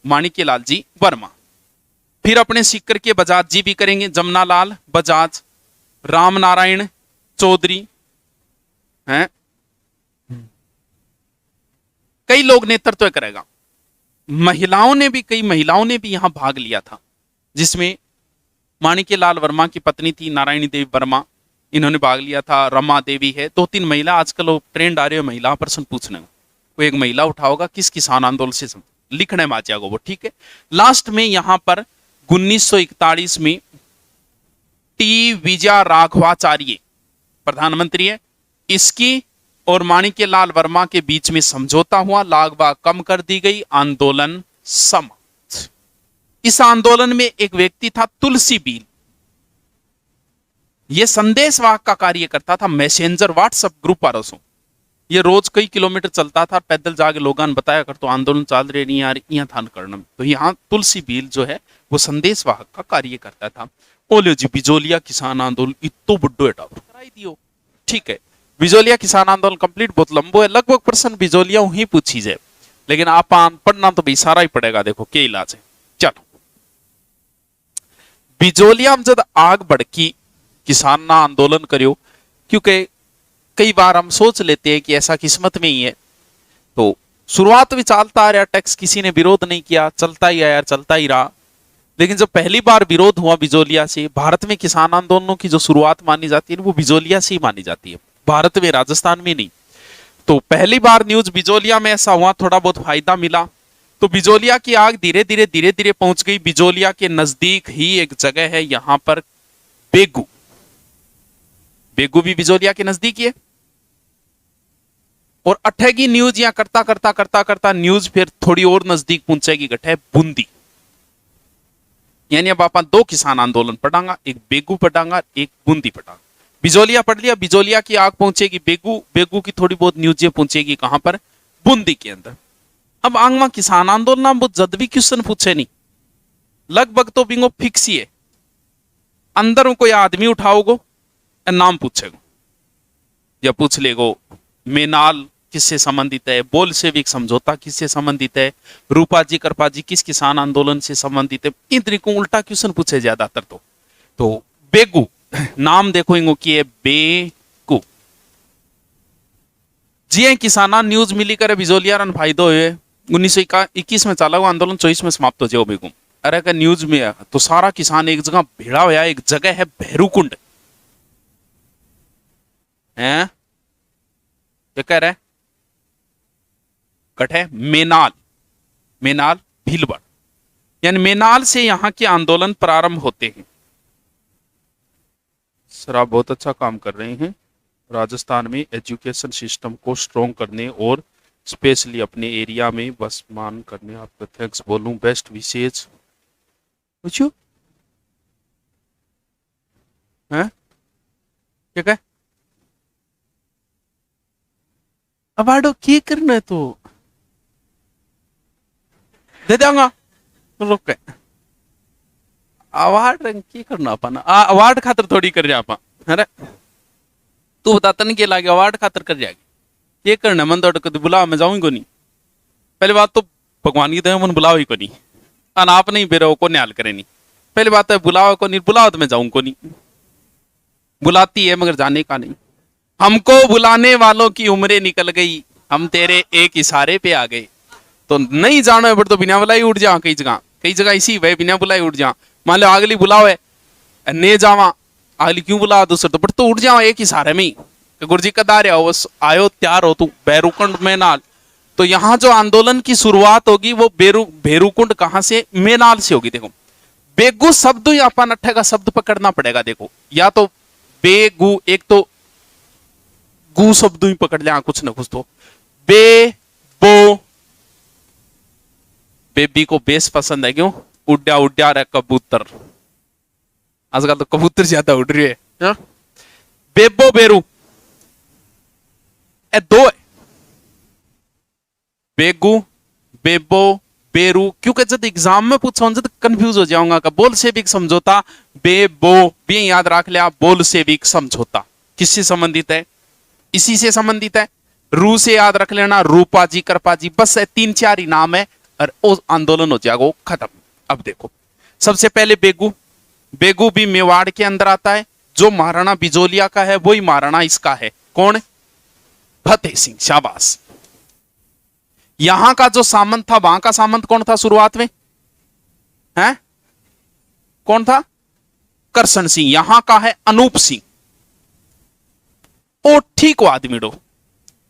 माणिक्य लाल जी वर्मा। फिर अपने सीकर के बजाज जी भी करेंगे, जमुना लाल बजाज, राम नारायण चौधरी हैं, कई लोग नेतृत्व करेगा। कई महिलाओं ने भी यहां भाग लिया था, जिसमें माणिक्य लाल वर्मा की पत्नी थी नारायणी देवी वर्मा, इन्होंने भाग लिया था। रमा देवी है, 2-3 महिला, आजकल वो ट्रेंड आ रहे हो महिला पर्सन पूछने को, कोई एक महिला उठा होगा किस किसान आंदोलन से लिखने में आ जाएगा वो, ठीक है। लास्ट में यहां पर 1941 में टी विजया राघवाचार्य प्रधानमंत्री है, इसकी और माणिक्य लाल वर्मा के बीच में समझौता हुआ, लागबाग कम कर दी गई, आंदोलन समाप्त। इस आंदोलन में एक व्यक्ति था तुलसी बील, यह संदेशवाहक का कार्य करता था, मैसेंजर व्हाट्सएप ग्रुप वालों से ये रोज कई किलोमीटर चलता था, पैदल जाके लोगों ने बताया कर तो आंदोलन चल रहे नहीं यार यहाँ थान करना, तो यहाँ तुलसी बील जो है वो संदेशवाहक का कार्य करता था। बोले जी बिजोलिया किसान आंदोलन इतो बुड्ढो एटा कराई दियो, ठीक है। बिजोलिया किसान आंदोलन कंप्लीट बहुत लंबो है, लगभग प्रश्न बिजोलिया वहीं पूछी जाए, लेकिन आप पढ़ना तो भाई सारा ही पड़ेगा, देखो क्या इलाज है। चलो बिजोलिया में जब आग भड़की, किसान ना आंदोलन करियो, क्योंकि कई बार हम सोच लेते हैं कि ऐसा किस्मत में ही है, तो शुरुआत भी चलता आ रहा, टैक्स किसी ने विरोध नहीं किया, चलता ही आया, चलता ही रहा। लेकिन जब पहली बार विरोध हुआ बिजोलिया से, भारत में किसान आंदोलनों की जो शुरुआत मानी जाती है वो बिजोलिया से ही मानी जाती है। भारत में, राजस्थान में नहीं। तो पहली बार न्यूज बिजोलिया में ऐसा हुआ, थोड़ा बहुत फायदा मिला। तो बिजोलिया की आग धीरे धीरे पहुंच गई। बिजोलिया के नजदीक ही एक जगह है यहां पर बेगू। बेगू भी बिजोलिया के नजदीक ही है। और अठेगी न्यूज या करता न्यूज फिर थोड़ी और नजदीक पहुंचेगी, गठे बूंदी। यानी अब आप दो किसान आंदोलन पढ़ांगा, एक बेगू पढ़ांगा, एक बूंदी पढ़ांगा। बिजोलिया पढ़ लिया, बिजोलिया की आग पहुंचेगी बेगू, बेगू की थोड़ी बहुत न्यूजें पहुंचेगी कहां पर, बूंदी के अंदर। अब आंगमा किसान आंदोलन वो जद भी क्वेश्चन पूछे नहीं, लगभग तो बिंगो फिक्स ही है। अंदर कोई आदमी उठाओगो, नाम पूछेगो या पूछ लेगो मेनाल किससे संबंधित है, बोल्शेविक समझौता किससे संबंधित है, रूपाजी करपाजी किस किसान आंदोलन से संबंधित है। इन तरीकों उल्टा क्वेश्चन पूछे ज्यादातर। तो बेगू नाम देखो इंगो की है बेगू। जी किसाना न्यूज मिली करे बिजोलिया रन फायदो हुए। 1921 में चला हुआ आंदोलन 24 में समाप्त हो जाओ बेगू। अरे का न्यूज में है तो सारा किसान एक जगह भेड़ा हुआ। एक जगह है भैरूकुंड है, क्या कह रहे कट है मेनाल, मेनाल भीलवाड़ा, यानी मेनाल से यहां के आंदोलन प्रारंभ होते हैं। सर आप बहुत अच्छा काम कर रहे हैं राजस्थान में एजुकेशन सिस्टम को स्ट्रॉन्ग करने और स्पेशली अपने एरिया में वर्तमान करने। आपका थैंक्स बोलूं, बेस्ट विशेष पूछू है क्या है अवार्डो की करना है तो दे देंगा रुक के अवार्ड रंग की करना अपन अवार्ड खातर थोड़ी कर जा पा। अरे तू बताता नहीं के लागे अवार्ड खातर कर जाएगी ये करना मन तो कभी बुला मैं जाऊंगी को नहीं। पहली बात तो भगवान की दया मन बुलाओ ही को नहीं, अन आप नहीं बेरो को न्याल करे नहीं। पहली बात है बुलाओ को नहीं, बुलाओ तो मैं जाऊं को नहीं। बुलाती है मगर जाने का नहीं। हमको बुलाने वालों की उम्रें निकल गई, हम तेरे एक इशारे पे आ गए। तो नहीं जानो है बट तो बिना बुलाई उठ जा। कई जगह इसी भाई बिना बुलाई उठ जा। मान लो अगली बुलाओ है ने जावा, अगली क्यों बुला दूसरे तो बट तो उठ जाओ एक इशारे में ही। गुरु जी कदार आओ आयो त्यार हो तू बैरुकुंड मेनाल। तो यहाँ जो आंदोलन की शुरुआत होगी वो भेरूकुंड कहां से, मेनाल से होगी। देखो बेगू शब्द ही अपन अट्ठे का शब्द पकड़ना पड़ेगा। देखो या तो बेगू, एक तो गु शब्द ही पकड़ लिया कुछ ना कुछ। तो बे बो, बेबी को बेस पसंद है क्यों, उड्या उड्या रहा कबूतर। आजकल तो कबूतर ज्यादा उड़ रही है हा? बेबो बेरू ए दो है, बेगू बेबो बेरू। क्योंकि जब एग्जाम में पूछा जब कंफ्यूज हो जाऊंगा का बोल्शेविक समझौता बेबो भी याद रख लिया। बोल्शेविक समझौता किससे संबंधित है, इसी से संबंधित है। रू से याद रख लेना, रूपाजी करपाजी, बस 3-4 ही नाम है और वो आंदोलन हो जाएगा खत्म। अब देखो सबसे पहले बेगू, बेगू भी मेवाड़ के अंदर आता है। जो महाराणा बिजोलिया का है वही महाराणा इसका है, कौन, फतेह सिंह। शाबाश। यहां का जो सामंत था वहां का सामंत कौन था शुरुआत में, है कौन था, करसन सिंह। यहां का है अनूप सिंह। ओ ठीक हो आदमी डो।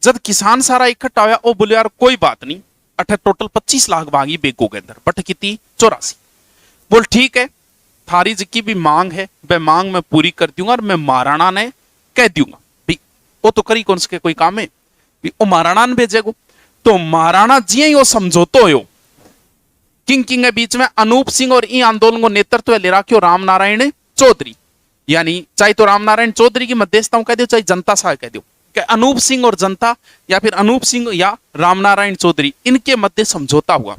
जब किसान सारा इकट्ठा हुआ ओ बोले यार कोई बात नहीं, अठे टोटल 25 लाख मांगी बेगू के अंदर, बट कितनी 84। बोल ठीक है थारी जिक्की भी मांग है वह मांग मैं पूरी कर दूंगा और मैं महाराणा ने कह दूंगा भाई वो तो करी कौन सके कोई काम है वो महाराणा ने भेजेगो। तो महाराणा जी ही वो समझौतो हो किंग के बीच में अनूप सिंह और इन आंदोलन को नेतृत्व ले रखो राम नारायण चौधरी। यानी चाहे तो राम नारायण चौधरी की मध्यस्थता कह दो चाहे जनता साहब कह दो, अनूप सिंह और जनता या फिर अनूप सिंह या राम नारायण चौधरी इनके मध्य समझौता हुआ।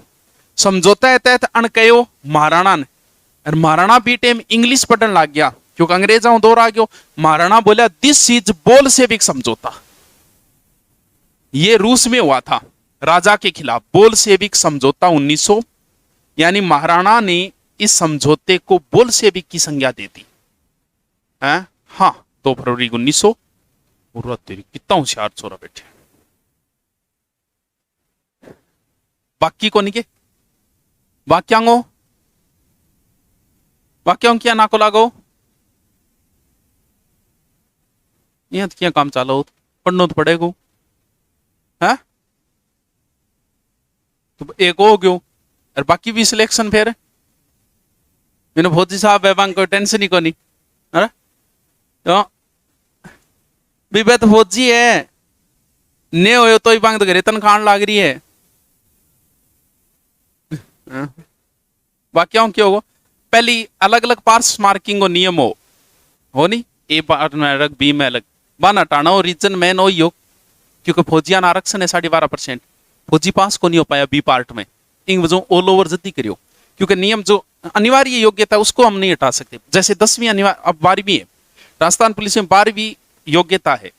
समझौता के तहत अणकयो महाराणा ने, और महाराणा भी टाइम इंग्लिश पढ़ने लग गया क्योंकि अंग्रेजों दौर आ गया। महाराणा बोला दिस इज बोल्शेविक समझौता। ये रूस में हुआ था राजा के खिलाफ बोल्शेविक समझौता 1900। यानी महाराणा ने इस समझौते को बोल्शेविक की संज्ञा दे दी। हाँ 2 फरवरी 1900। तेरी कितना होशियार छोरा बैठे। बाकी को नहीं के वाक्यांगो वाक्यों क्या नाको लागो यहाँ तो क्या काम चालो पढ़ना तो पड़ेगा है। तो एक हो गयो और बाकी भी सिलेक्शन फिर मैंने फौजी साहब है बांग कोई टेंशन ही को नहीं है तो बीबे तो फौजी है ने हो तो ही बांग तो घरे तनखान लाग रही है। हाँ? बाकी क्यों होगा पहली अलग अलग पार्स मार्किंग को नियम हो नहीं ए पार्ट में अलग बी में अलग बाना टाना हो रीजन मेन हो यो क्योंकि फौजियान आरक्षण है 12.5% फौजी पास को नहीं हो पाया बी पार्ट में इन वजह ऑल ओवर जल्दी करियो क्योंकि नियम जो अनिवार्य योग्यता उसको हम नहीं हटा सकते जैसे 10वीं अनिवार्य अब 12वीं है राजस्थान पुलिस में 12वीं योग्यता है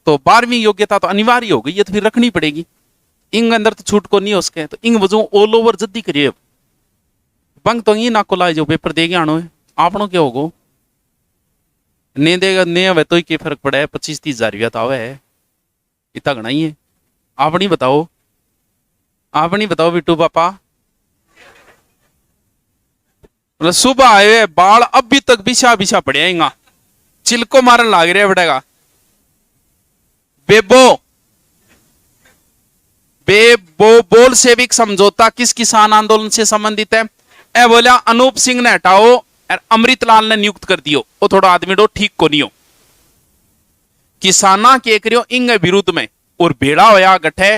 तो 12वीं योग्यता तो अनिवार्य हो गई ये तो फिर रखनी पड़ेगी इंग अंदर तो छूट को नहीं हो सके तो इंग वजह ऑल ओवर जल्दी करिए बंग तो ये ना को लाए जो पेपर देगे आनो है आपनो क्या होगो ने देगा ने हवे तो ही क्या फर्क पड़ा है 25-30 हजार रुपया तो आवे है इतना घना ही है आप नहीं बताओ बिट्टू पापा सुबह आए बाल अभी तक बिछा बिछा पड़ेगा चिलको मारन लाग रहा बड़ेगा बेबो बोल सेविक समझौता किस किसान आंदोलन से संबंधित है ए बोला अनूप सिंह ने हटाओ और अमृतलाल ने नियुक्त कर दियो वो थोड़ा आदमी डो ठीक को नहीं हो किसाना के करियो इंग विरुद्ध में और भेड़ा होया गठे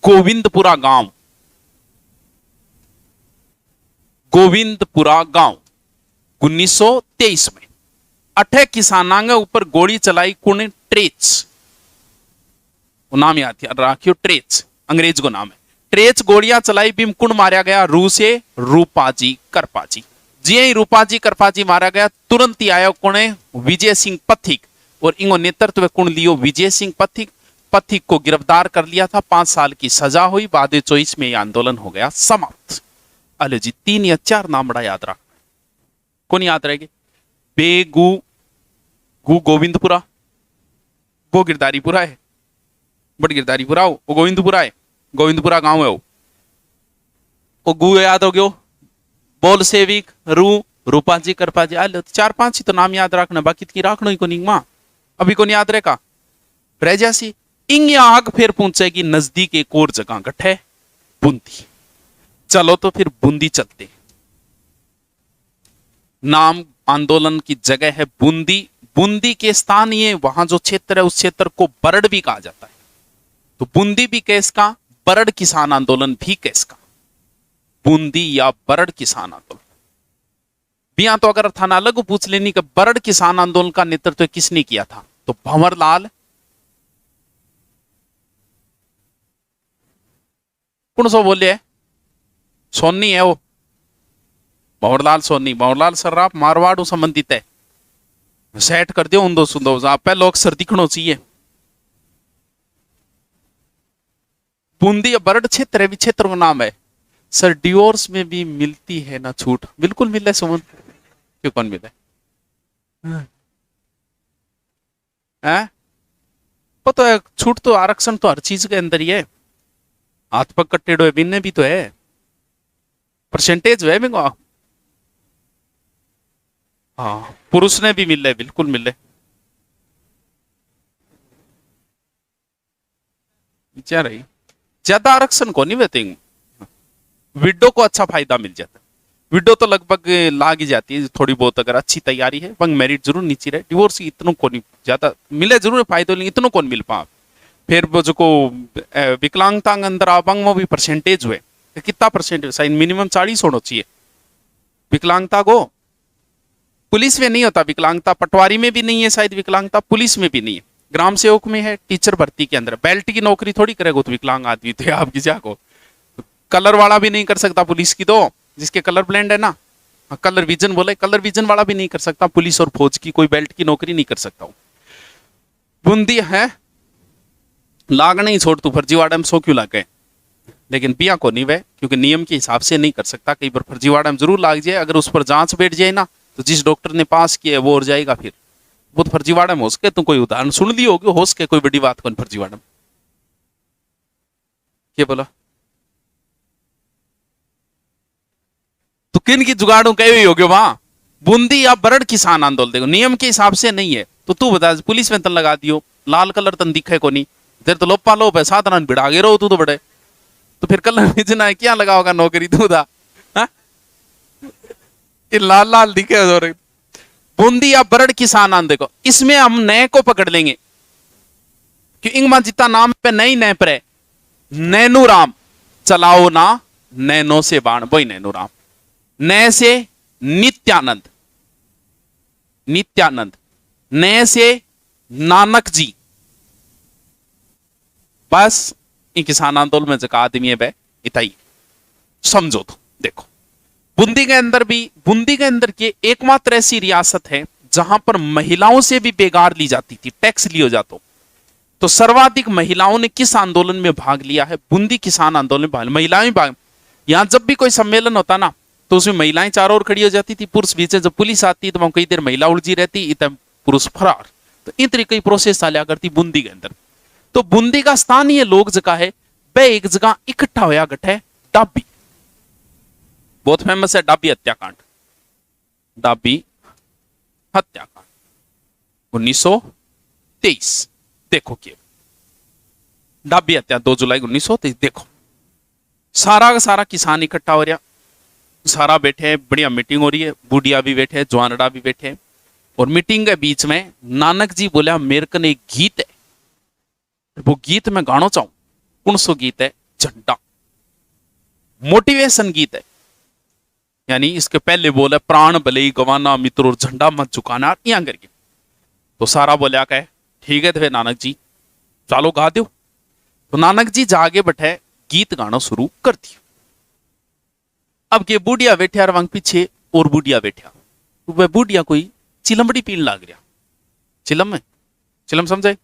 गोविंदपुरा गांव 1923 में 8 किसाना के ऊपर गोली चलाई कुण ट्रेच नाम याद रखियो ट्रेच अंग्रेज को नाम है ट्रेच गोलियां चलाई बिम कुण मारा गया रू से रूपाजी करपाजी जी ही रूपाजी करपाजी मारा गया तुरंत ही आया कुणे विजय सिंह पथिक और इनको नेतृत्व कुण लियो विजय सिंह पथिक को गिरफ्तार कर लिया था 5 साल की सजा हुई बाद 24 में यह आंदोलन हो गया समाप्त। अले जी 3 या 4 नाम बड़ा याद रख कौन याद रहेगी बेगू गु गोविंदपुरा वो गिरदारीपुरा है बट गिरदारीपुरा हो वो गोविंदपुरा है गोविंदपुरा गांव है वो गु याद हो गयो बोल सेविक रूपाजी करपाजी आले 4-5 ही तो नाम याद रखना बाकी की रखना ही को नहीं मां अभी को नहीं याद रहेगा रह जासी इंग आग फिर पहुंचेगी नजदीक एक और जगह गठे बूंदी चलो तो फिर बूंदी चलते नाम आंदोलन की जगह है बूंदी बूंदी के स्थान ये वहां जो क्षेत्र है उस क्षेत्र को बरड़ भी कहा जाता है तो बूंदी भी केस का बरड़ किसान आंदोलन भी केस का बूंदी या बरड़ किसान आंदोलन बिया तो अगर थाना अलग पूछ लेनी कि बरड़ किसान आंदोलन का नेतृत्व किसने किया था तो भंवरलाल कौन सो बोले सोनी है वो भंवरलाल सोनी भंवरलाल सर्राफ मारवाड़ संबंधित है सेट कर दियो उन दो सुंदो आप पे लोग सर दिखना चाहिए बूंदी बरड़ क्षेत्र है भी क्षेत्र का नाम है सर डिवोर्स में भी मिलती है ना छूट बिल्कुल मिले सुमन क्यों कौन मिले है तो छूट तो आरक्षण तो हर चीज के अंदर ही है हाथ पक कट्टेडो है बिन्ने भी तो है परसेंटेज है बिंगो हाँ पुरुष ने भी मिले बिल्कुल मिले विचार रही ज्यादा आरक्षण को नहीं वेटिंग विडो को अच्छा फायदा मिल जाता है विडो तो लगभग लाग ही जाती है थोड़ी बहुत अगर अच्छी तैयारी है बंग मेरिट जरूर नीचे रहे डिवोर्स की इतनों को नहीं ज्यादा मिले जरूर फायदे लेकिन इतनों को मिल पा फिर वो जो को विकलांगता अंदर आबंग में भी परसेंटेज हुए कितना परसेंटेज शायद मिनिमम 40 होना चाहिए विकलांगता को पुलिस में नहीं होता विकलांगता पटवारी में भी नहीं है शायद विकलांगता पुलिस में भी नहीं है ग्राम सेवक में है टीचर भर्ती के अंदर बेल्ट की नौकरी थोड़ी करेगा तो विकलांग आदमी तो आप किसी को कलर वाला भी नहीं कर सकता पुलिस की तो जिसके कलर ब्लेंड है ना कलर विजन बोले कलर विजन वाला भी नहीं कर सकता पुलिस और फौज की कोई बेल्ट की नौकरी नहीं कर सकता हूं बूंदी है लाग नहीं छोड़ तू फर्जीवाड़ा में 100 क्यों लाग गए लेकिन पिया को नहीं वह क्योंकि नियम के हिसाब से नहीं कर सकता कई बार फर्जीवाड़ा में जरूर लाग जाए अगर उस पर जांच बैठ जाए ना तो जिस डॉक्टर ने पास किया है वो और जाएगा फिर वो तो फर्जीवाड़ा में हो सके तो कोई उदाहरण सुन ली होगी हो सके कोई बड़ी बात कौन फर्जीवाड़ा में क्या बोला तो किन की जुगाड़ों कही हुई होगी वहां बूंदी या बरड़ किसान आंदोलन, देखो नियम के हिसाब से नहीं है तो तू बता, पुलिस में तन लगा दियो, लाल कलर तन दिखे को नहीं, तेरे तो लोपा लोप है, साधारण भिड़ा गे रहो तू तो बड़े, तो फिर कलर भेजना है, क्या लगा होगा नौकरी तू था, ये लाल लाल दिखे और बूंदी या बरड़ किसान आंदोलन, देखो इसमें हम नए को पकड़ लेंगे कि इंगमा जितना नाम पे नई नए पर नैनू राम, चलाओ ना नैनो से बाण, वही नैनू राम, नए से नित्यानंद, नित्यानंद, नए से नानक जी, बस ये किसान आंदोलन में जका आदमी है बे इताई समझो। तो देखो बूंदी के अंदर भी, बूंदी के अंदर की एकमात्र ऐसी रियासत है जहां पर महिलाओं से भी बेगार ली जाती थी, टैक्स लियो जातो। तो सर्वाधिक महिलाओं ने किस आंदोलन में भाग लिया है? बूंदी किसान आंदोलन में भाग, महिलाएं भाग। यहां जब भी कोई सम्मेलन होता ना तो उसमें महिलाएं चारों ओर खड़ी हो जाती थी, पुरुष बीच, जब पुलिस आती तो वहां कई देर महिला उलझी रहती, इतने पुरुष फरार। तो इन तरीके की प्रोसेस चलिया करती बूंदी के अंदर। तो बूंदी का स्थानीय लोग जगह है वह एक जगह इकट्ठा होया गठ है डाबी, बहुत फेमस है डाबी हत्याकांड, डाबी हत्याकांड 1923। देखो कि डाबी हत्या 2 जुलाई 1923। देखो सारा का सारा किसान इकट्ठा हो रहा, सारा बैठे हैं, बढ़िया मीटिंग हो रही है, बूढ़िया भी बैठे हैं, जवानड़ा भी बैठे हैं। और मीटिंग के बीच में नानक जी बोला मेरे कने एक गीत है, वो गीत मैं गाना चाहूं। कौन सो गीत है? झंडा, मोटिवेशन गीत है। यानी इसके पहले बोला प्राण भले ही गवाना मित्र और झंडा मत झुकाना, यहां करके। तो सारा बोलिया कहे ठीक है, तो फिर नानक जी चलो गा दो। तो नानक जी जागे बैठे गीत गाना शुरू कर दिया। अब के बूढ़िया बैठा और वहां पीछे और बूढ़िया बैठा, तो वह बूढ़िया कोई चिलमड़ी पीन लाग रहा, चिलम में, चिलम समझे,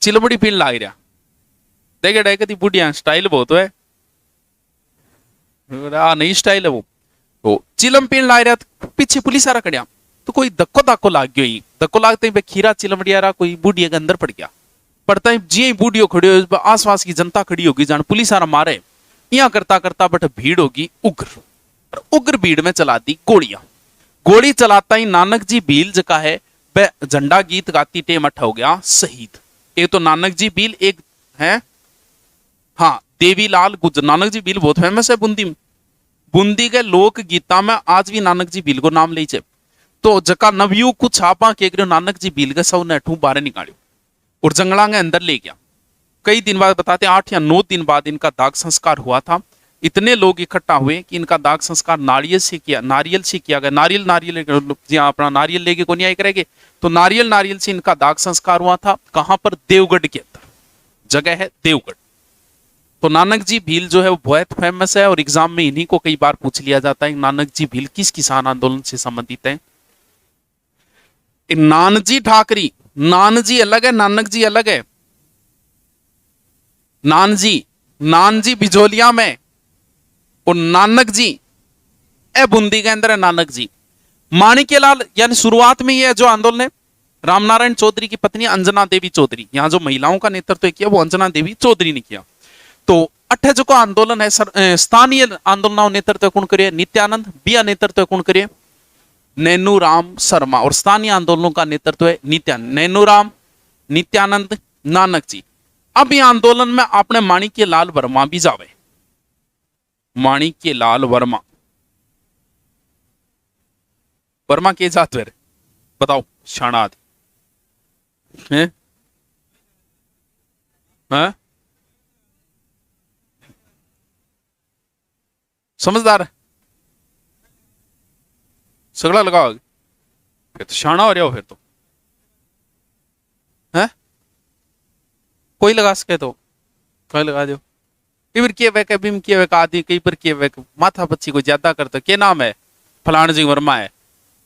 चिलमड़ी पीन लाग रहा। देखे डायकती बूढ़िया स्टाइल बहुत है, नई स्टाइल है वो। तो चिलम पीन ला रहा, पीछे पुलिस आ रहा खड़िया, तो कोई धक्को धक्को लाग गयो, धक्को लागते ही खीरा चिलमड़िया रहा कोई बूढ़िया के अंदर पड़ गया। पड़ता ही जी बूढ़ियो खड़ी हो, आसपास की जनता खड़ी होगी, जान पुलिस आ रहा मारे, यहां करता करता बट भीड़ होगी उग्र, और उग्र भीड़ में चला दी गोलियां। गोली चलाता ही नानक जी भील जका है वह झंडा गीत गाती टेम अठ हो गया शहीद। एक तो नानक जी भील, एक है हाँ देवीलाल गुजर। नानक जी भील बहुत फेमस है बूंदी में, बूंदी के लोक गीता में आज भी नानक जी भील को नाम ले। तो जका नवयु कुछ छापा के नानक जी भील के सौ ने अठू बारे निकालियो और जंगला के अंदर ले गया। कई दिन बाद बताते 8 या 9 दिन बाद इनका दाग संस्कार हुआ था। इतने लोग इकट्ठा हुए कि इनका दाग संस्कार नारियल से किया गया। नारियल जी अपना नारियल लेके को नहीं आए करेंगे, तो नारियल से इनका दाग संस्कार हुआ था। कहां पर? देवगढ़ के अंदर जगह है देवगढ़। तो नानक जी भील जो है वो बहुत फेमस है और एग्जाम में इन्हीं को कई बार पूछ लिया जाता है नानक जी भील किस किसान आंदोलन से संबंधित है। नानजी ठाकरी, नानजी अलग है, नानक जी अलग है। नानजी बिजोलिया में और नानक जी ए बूंदी के अंदर है। नानक जी माणिक्यलाल, यानी शुरुआत में ये जो आंदोलन है रामनारायण चौधरी की पत्नी अंजना देवी चौधरी, यहां जो महिलाओं का नेतृत्व किया वो अंजना देवी चौधरी ने किया। तो अठे जो आंदोलन है स्थानीय आंदोलन नेतृत्व कौन करे? नित्यानंद। बिया नेतृत्व कौन करे? नैनू राम शर्मा। और स्थानीय आंदोलनों का नेतृत्व है नित्यानंद, नैनू राम, नित्यानंद, नानक जी। अब ये आंदोलन में आपने माणिक्यलाल वर्मा भी जावे, माणिक्यलाल वर्मा। वर्मा के जात वेर बताओ, शानाद है? समझदार सगड़ा लगाओ, फिर तो शाना हो रहा हो, फिर तो है कोई लगा सके तो कोई लगा दो। कई बार किए वैक भीम किए वैक आदि, कई बार किए वैक माथा बच्ची को ज्यादा करते, क्या नाम है? फलाण सिंह वर्मा है।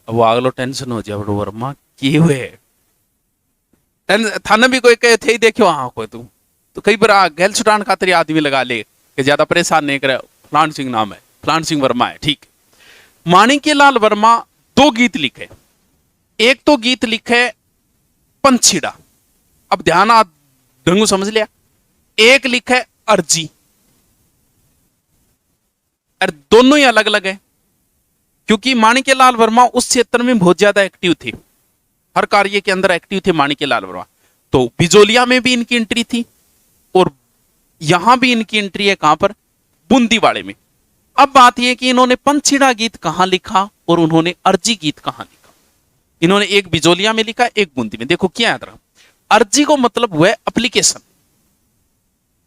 अब वो अगलो टेंशन हो जाए, वर्मा किए हुए थाने भी कोई कहे थे ही देखो हाँ कोई तू, तो कई बार गैल छुटान खातिर आदमी लगा ले कि ज्यादा परेशान नहीं करे, फलाण सिंह नाम है, फलाण सिंह वर्मा है, ठीक। माणिक्यलाल वर्मा 2 गीत लिखे। एक तो गीत लिखे पंछीड़ा, अब ध्यान आप ढंगू समझ लिया। एक लिखे अर्जी, और दोनों ही अलग अलग है, क्योंकि लाल वर्मा उस क्षेत्र में बहुत ज्यादा एक्टिव थे, हर कार्य के अंदर एक्टिव थे लाल वर्मा। तो बिजोलिया में भी इनकी एंट्री थी और यहां भी इनकी एंट्री है, कहां पर, बूंदीवाड़े में। अब बात यह कि इन्होंने पंछीड़ा गीत कहां लिखा और उन्होंने अर्जी गीत कहां लिखा। इन्होंने एक बिजोलिया में लिखा, एक बूंदी में। देखो क्या याद रहा, अर्जी को मतलब हुआ एप्लीकेशन।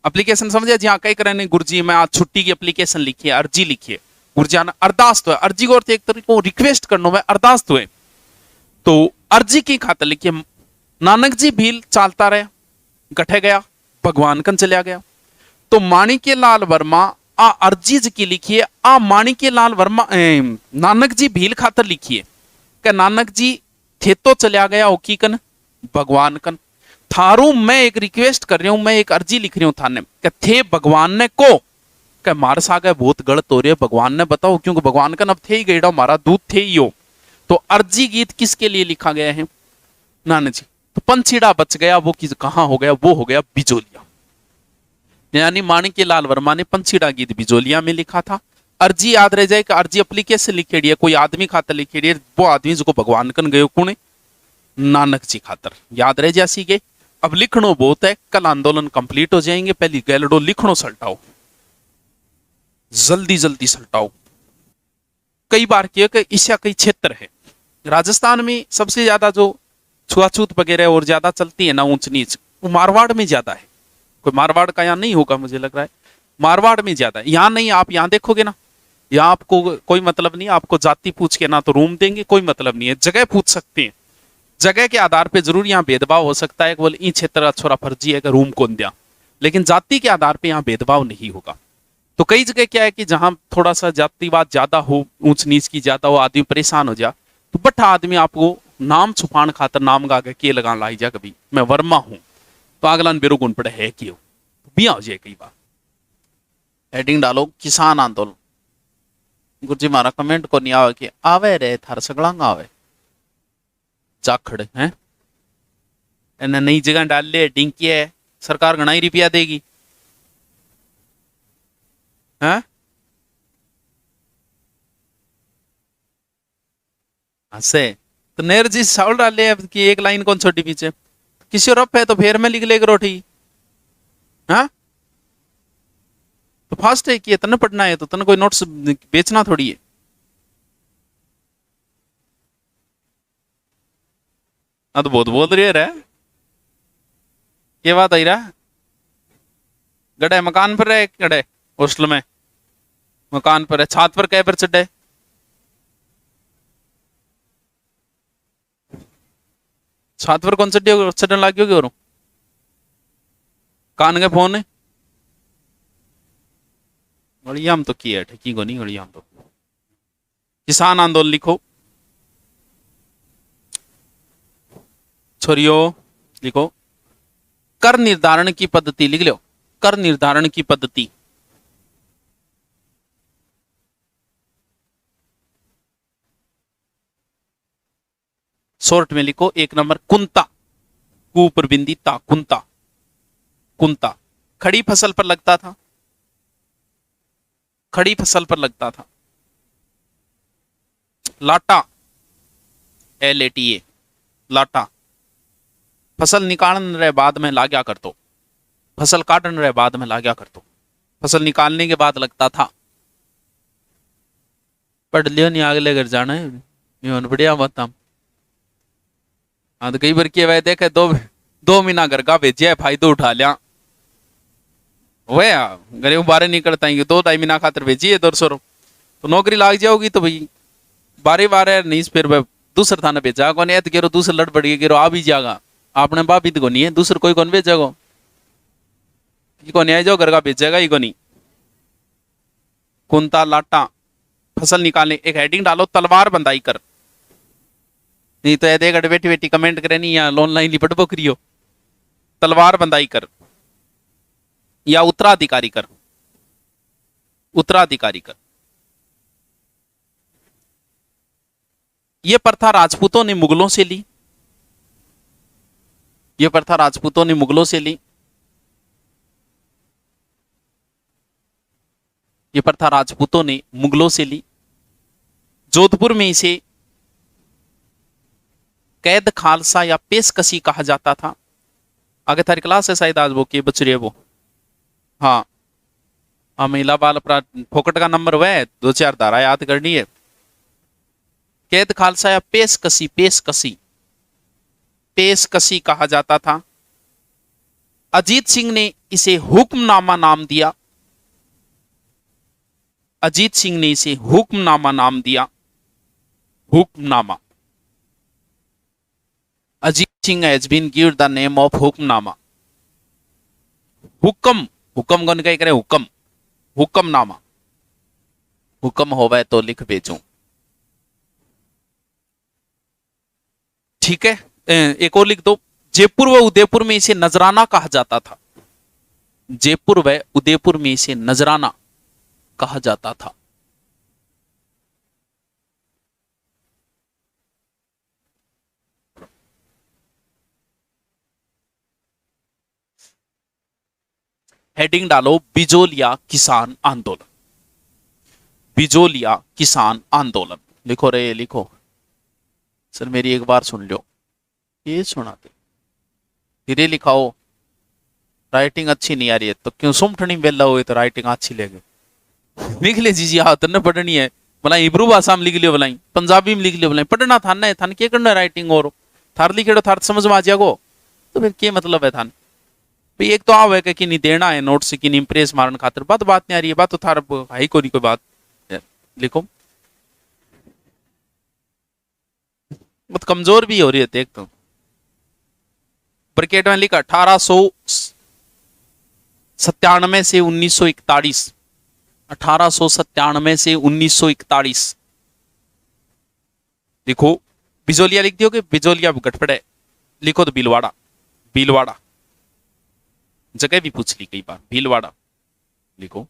एप्लीकेशन समझे जी, हाँ कई करने गुरुजी मैं आज छुट्टी की एप्लीकेशन लिखी है, अर्जी लिखी है। गुरुजी अरदास तो है, अर्जी को एक तरीके को रिक्वेस्ट करना में अरदास तो है, तो अर्जी की खातर लिखी है। नानक जी भील चालता रहे, गठे गया, भगवान कन चलिया गया। तो माणिक्य लाल वर्मा आ अर्जी की लिखी है, आ माणिक्य लाल वर्मा नानक जी भील खातर लिखी है कि नानक जी थे तो चलिया गया ओकी कन, भगवान कन। थारू मैं एक रिक्वेस्ट कर रही हूं, मैं एक अर्जी लिख रही हूं थाने कि थे भगवान ने को कि मार सागे बहुत गलत हो रही है, भगवान ने बताओ, क्योंकि भगवान का अब थे ही गएड़ा, हमारा दूध थे ही हो। तो अर्जी गीत किसके लिए लिखा गया है, नानक जी। तो पंछीड़ा बच गया, वो किस कहां हो गया, वो हो गया बिजोलिया। यानी माणिक्य लाल वर्मा ने पंछीड़ा गीत बिजोलिया में लिखा था। अर्जी याद रह जाए कि अर्जी एप्लीकेशन लिखेड़ी है, कोई आदमी खातर लिखेड़ी है, वो आदमी जिसको भगवान कन गयो कौन, नानक जी खातर। याद रह जासी के। अब लिखनो बहुत है, कल आंदोलन कंप्लीट हो जाएंगे, पहली गैलडो लिखनो सल्टाओ, जल्दी जल्दी सल्टाओ। कई बार किया कि ईशा कई क्षेत्र है राजस्थान में, सबसे ज्यादा जो छुआछूत वगैरह और ज्यादा चलती है ना, ऊंच नीच, वो मारवाड़ में ज्यादा है। कोई मारवाड़ का यहाँ नहीं होगा मुझे लग रहा है, मारवाड़ में ज्यादा है। यहाँ नहीं, आप यहाँ देखोगे ना, यहाँ आपको कोई मतलब नहीं, आपको जाति पूछ के ना तो रूम देंगे, कोई मतलब नहीं है। जगह पूछ सकते हैं, जगह के आधार पे जरूर यहाँ भेदभाव हो सकता है, बोले इस क्षेत्र का छोरा फर्जी है कि रूम कौन दिया, लेकिन जाति के आधार पे यहाँ भेदभाव नहीं होगा। तो कई जगह क्या है कि जहां थोड़ा सा जातिवाद ज्यादा हो, ऊंच नीच की ज्यादा हो, आदमी परेशान हो जा, तो बट्ठा आदमी आपको नाम छुपान खातर नाम गा के लगा लाई जा, कभी मैं वर्मा हूं तो अगला बेरो गुण पड़े है क्यों बिया हो जाए। कई बार हेडिंग डालो किसान आंदोलन, गुरुजी मारा कमेंट को नहीं आवे कि आवे रे थार सगलांगा आवे चाखड़ है, इन्हें नई जगह डाल ले, डिंकी है, सरकार घना ही रुपया देगी है। हंसे तो नेर जी साउल डाले अब कि एक लाइन कौन छोटी पीछे, किसी और है तो फेर में लिख ले रोटी, हाँ तो फास्ट है कि तने पढ़ना है तो तने कोई नोट्स बेचना थोड़ी है। तो बहुत बोल रही है, ये बात आई रहा गड़े मकान पर रहे, गड़े हॉस्टल में मकान पर है, छात पर कह पर चढ़े, छात पर कौन चढ़े चढ़ने लग गयोगे और कान के फोन है गड़िया हम तो की है ठीक को नहीं, गड़िया हम तो किसान आंदोलन लिखो छोरियो, लिखो कर निर्धारण की पद्धति, लिख लो कर निर्धारण की पद्धति। शॉर्ट में लिखो एक नंबर कुंता, कू पर बिंदी ता, कुंता, कुंता खड़ी फसल पर लगता था, खड़ी फसल पर लगता था। लाटा LATA लाटा फसल निकालने रहे बाद में ला गया कर तो, फसल काटने रहे बाद में ला गया कर तो, फसल निकालने के बाद लगता था। पढ़ लियो नहीं अगले घर जाना है बढ़िया बात। हाँ तो कई बार किए हुए देखे, दो महीना घर का भेजिया फायदा उठा लिया, वह गरीब बारे नहीं करता है, 2-2.5 महीना खातर भेजिए 200 तो नौकरी लाग जाओगी तो भाई बारे बारे नहीं, फिर दूसरा थाना भेजा कौन है, गिरो दूसरा लड़ पड़ी गिरो आ भी जाएगा, आपने बाप को नहीं है, दूसरा कोई कौन भेजेगा, कौन आ जाओ घर का भेजेगा ही को नहीं। कुंता लाटा फसल निकालने, एक हेडिंग डालो तलवार बंदाई कर, नहीं तो देख बेटी बेटी कमेंट करे नहीं या लोन लाइन लिपट बकरियो, तलवार बंदाई कर या उत्तराधिकारी कर, उत्तराधिकारी कर। यह प्रथा राजपूतों ने मुगलों से ली, यह प्रथा राजपूतों ने मुगलों से ली। ये प्रथा राजपूतों ने मुगलों से ली। जोधपुर में इसे कैद खालसा या पेशकशी कहा जाता था। आगे थारी क्लास है शायद आज वो के बच रही है वो। हाँ हाँ, महिला बाल अपराध फोकट का नंबर वह है, 2-4 धारा याद करनी है। कैद खालसा या पेशकशी, पेशकशी, पेशकशी कहा जाता था। अजीत सिंह ने इसे हुक्मनामा नाम दिया। अजीत सिंह ने इसे हुक्मनामा नाम दिया। हुक्मनामा। Ajit Singh has been given the name of हुक्मनामा। हुक्म, हुक्म कौन कह करे, हुक्म, हुक्मनामा। हुक्म होवे तो लिख भेजो। ठीक है, एक और लिख दो। जयपुर व उदयपुर में इसे नजराना कहा जाता था। जयपुर व उदयपुर में इसे नजराना कहा जाता था। हेडिंग डालो बिजोलिया किसान आंदोलन। बिजोलिया किसान आंदोलन लिखो रे, लिखो। सर मेरी एक बार सुन लो, ये सुनाते धीरे लिखाओ। राइटिंग अच्छी नहीं आ रही है तो क्यों सुमठनी बेला हुए तो राइटिंग अच्छी लेगे। लिख ले जी हाँ, तन्ने पढ़नी है भला हिब्रू भाषा में लिख लियो, भला पंजाबी में लिख लियो, भला पढ़ना था ना, थान क्या करना राइटिंग। और थार लिखे थार समझ में आ जाएगो तो फिर क्या मतलब है थान। भाई एक तो आव है कि नहीं देना है नोट से, कि नहीं इम्प्रेस मारन खातिर, बात नहीं आ रही है, बात तो थार हाई को नहीं कोई बात। लिखो बहुत कमजोर भी हो रही है एक तो। ब्रैकेट में लिखा 1897 से 1941। 1897 से 1941 लिखो। बिजोलिया लिख दियो कि बिजोलिया गठपड़े, लिखो तो भीलवाड़ा। भीलवाड़ा जगह भी पूछ ली कई बार, भीलवाड़ा लिखो।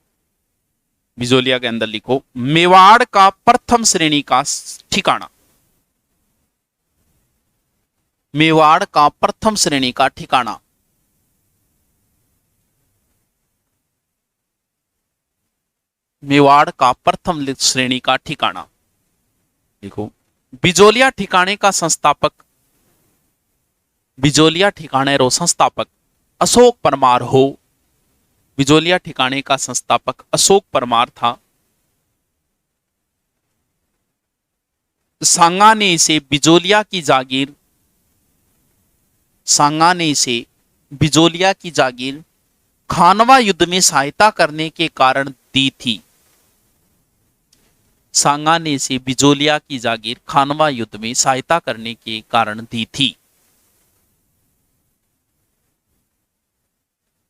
बिजोलिया के अंदर लिखो मेवाड़ का प्रथम श्रेणी का ठिकाना। मेवाड़ का प्रथम श्रेणी का ठिकाना। मेवाड़ का प्रथम श्रेणी का ठिकाना लिखो। बिजोलिया ठिकाने का संस्थापक, बिजोलिया ठिकाने रो संस्थापक अशोक परमार हो। बिजोलिया ठिकाने का संस्थापक अशोक परमार था। सांगा ने इसे बिजोलिया की जागीर, सांगा ने इसे बिजोलिया की जागीर खानवा युद्ध में सहायता करने के कारण दी थी। सांगा ने इसे बिजोलिया की जागीर खानवा युद्ध में सहायता करने के कारण दी थी।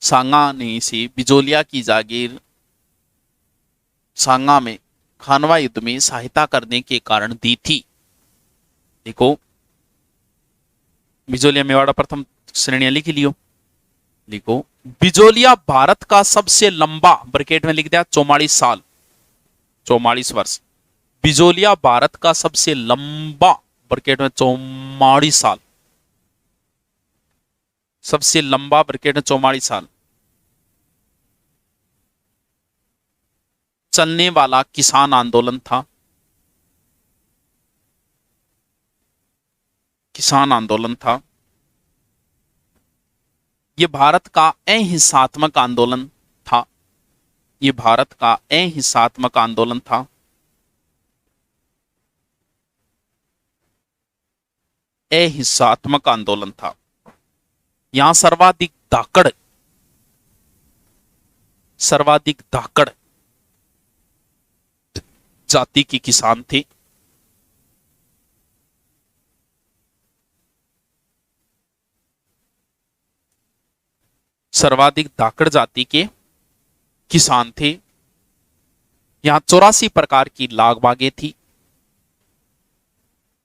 सांगा ने इसे बिजोलिया की जागीर सांगा में खानवा युद्ध में सहायता करने के कारण दी थी। देखो बिजोलिया मेवाड़ा प्रथम श्रेणियां लिख लियो। लिखो बिजोलिया भारत का सबसे लंबा, ब्रैकेट में लिख दिया 44 साल, 44 वर्ष। बिजोलिया भारत का सबसे लंबा, ब्रैकेट में 44 साल, सबसे लंबा ब्रैकेट में 44 साल चलने वाला किसान आंदोलन था। किसान आंदोलन था। यह भारत का अहिंसात्मक आंदोलन था। यह भारत का अहिंसात्मक आंदोलन था। अहिंसात्मक आंदोलन था। यहां सर्वाधिक धाकड़ जाति के किसान थे। सर्वाधिक धाकड़ जाति के किसान थे। यहां 84 प्रकार की लाग बागें थी।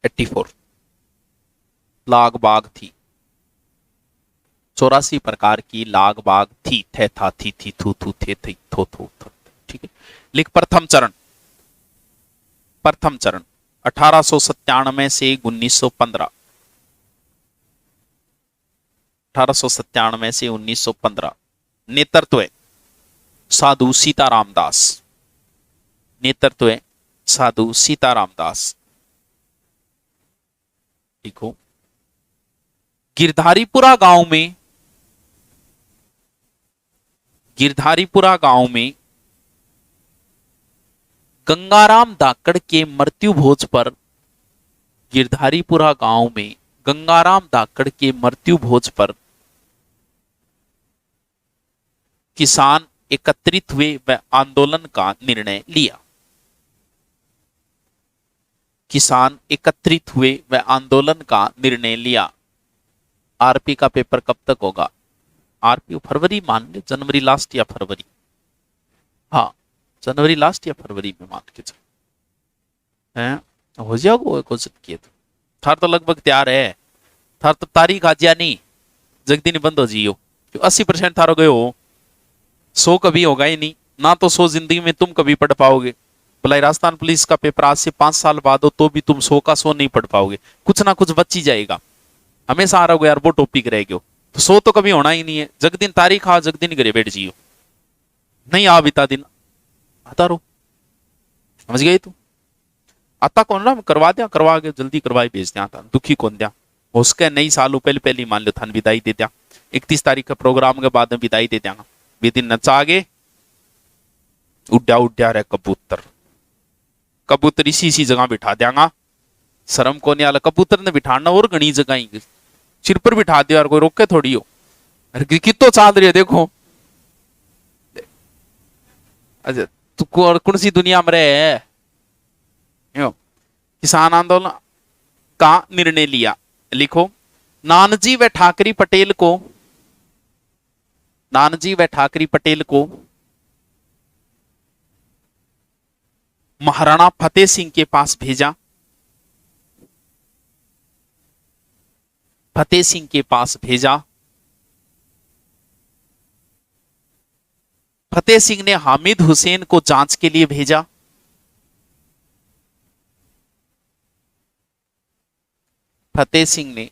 84 लाग बाग थी। 84 प्रकार की लाग बाग थी। थे था थी थी थू थू थे थे थो थो। ठीक है, लिख प्रथम चरण। प्रथम चरण 1897 से 1915। 1897 से 1915। नेतृत्व साधु सीताराम दास। नेतृत्व है साधु सीताराम दास। देखो, गिरधारीपुरा गांव में, गिरधारीपुरा गांव में गंगाराम धाकड़ के मृत्यु भोज पर, गिरधारीपुरा गांव में गंगाराम धाकड़ के मृत्यु भोज पर किसान एकत्रित हुए व आंदोलन का निर्णय लिया। किसान एकत्रित हुए व आंदोलन का निर्णय लिया। आरपी का पेपर कब तक होगा? आरपी फरवरी मान लो, जनवरी लास्ट या फरवरी, हाँ जनवरी लास्ट या फरवरी में मान के चलो, हैं हो जाएगा क्वेश्चन किए तो। थार तो लगभग तैयार है, थार तो तारीख आ जा नहीं, जगदी नहीं बंद हो जियो, 80% थारो गयो हो, 100 कभी होगा ही नहीं ना, तो 100 जिंदगी में तुम कभी पढ़ पाओगे। भलाई राजस्थान पुलिस का पेपर आज से 5 साल बाद हो तो भी तुम 100 का 100 नहीं पढ़ पाओगे, कुछ ना कुछ बच ही जाएगा, हमेशा आ रहोगे यार वो टॉपिक रह गयो, तो 100 तो कभी होना ही नहीं है। जगदिन तारीख आ, जगदिन घरे बैठ जियो, नहीं आ बीता दिन आता रो, समझ गए तू? आता कौन रहा करवा दिया, करवा के जल्दी करवाई भेज दिया, आता दुखी कौन दिया हो उसके। नई साल पहले पहले मान लो थान विदाई दे दिया, 31 तारीख के प्रोग्राम के बाद में विदाई दे देंगे, वे दिन नचा आगे उड्या उड्या रहे कबूतर, कबूतर इसी इसी जगह बिठा देंगा, शर्म को नहीं आला। कबूतर ने बिठाना और घनी जगह ही सिर पर बिठा दिया और कोई रोके थोड़ी हो, अरे कितो चाल रही है देखो। अच्छा तू कौन सी दुनिया में रहे? किसान आंदोलन का निर्णय लिया, लिखो नानाजी व ठाकरी पटेल को, नानाजी व ठाकरी पटेल को महाराणा फतेह सिंह के पास भेजा, फतेह सिंह के पास भेजा। फतेह सिंह ने हामिद हुसैन को जांच के लिए भेजा। फतेह सिंह ने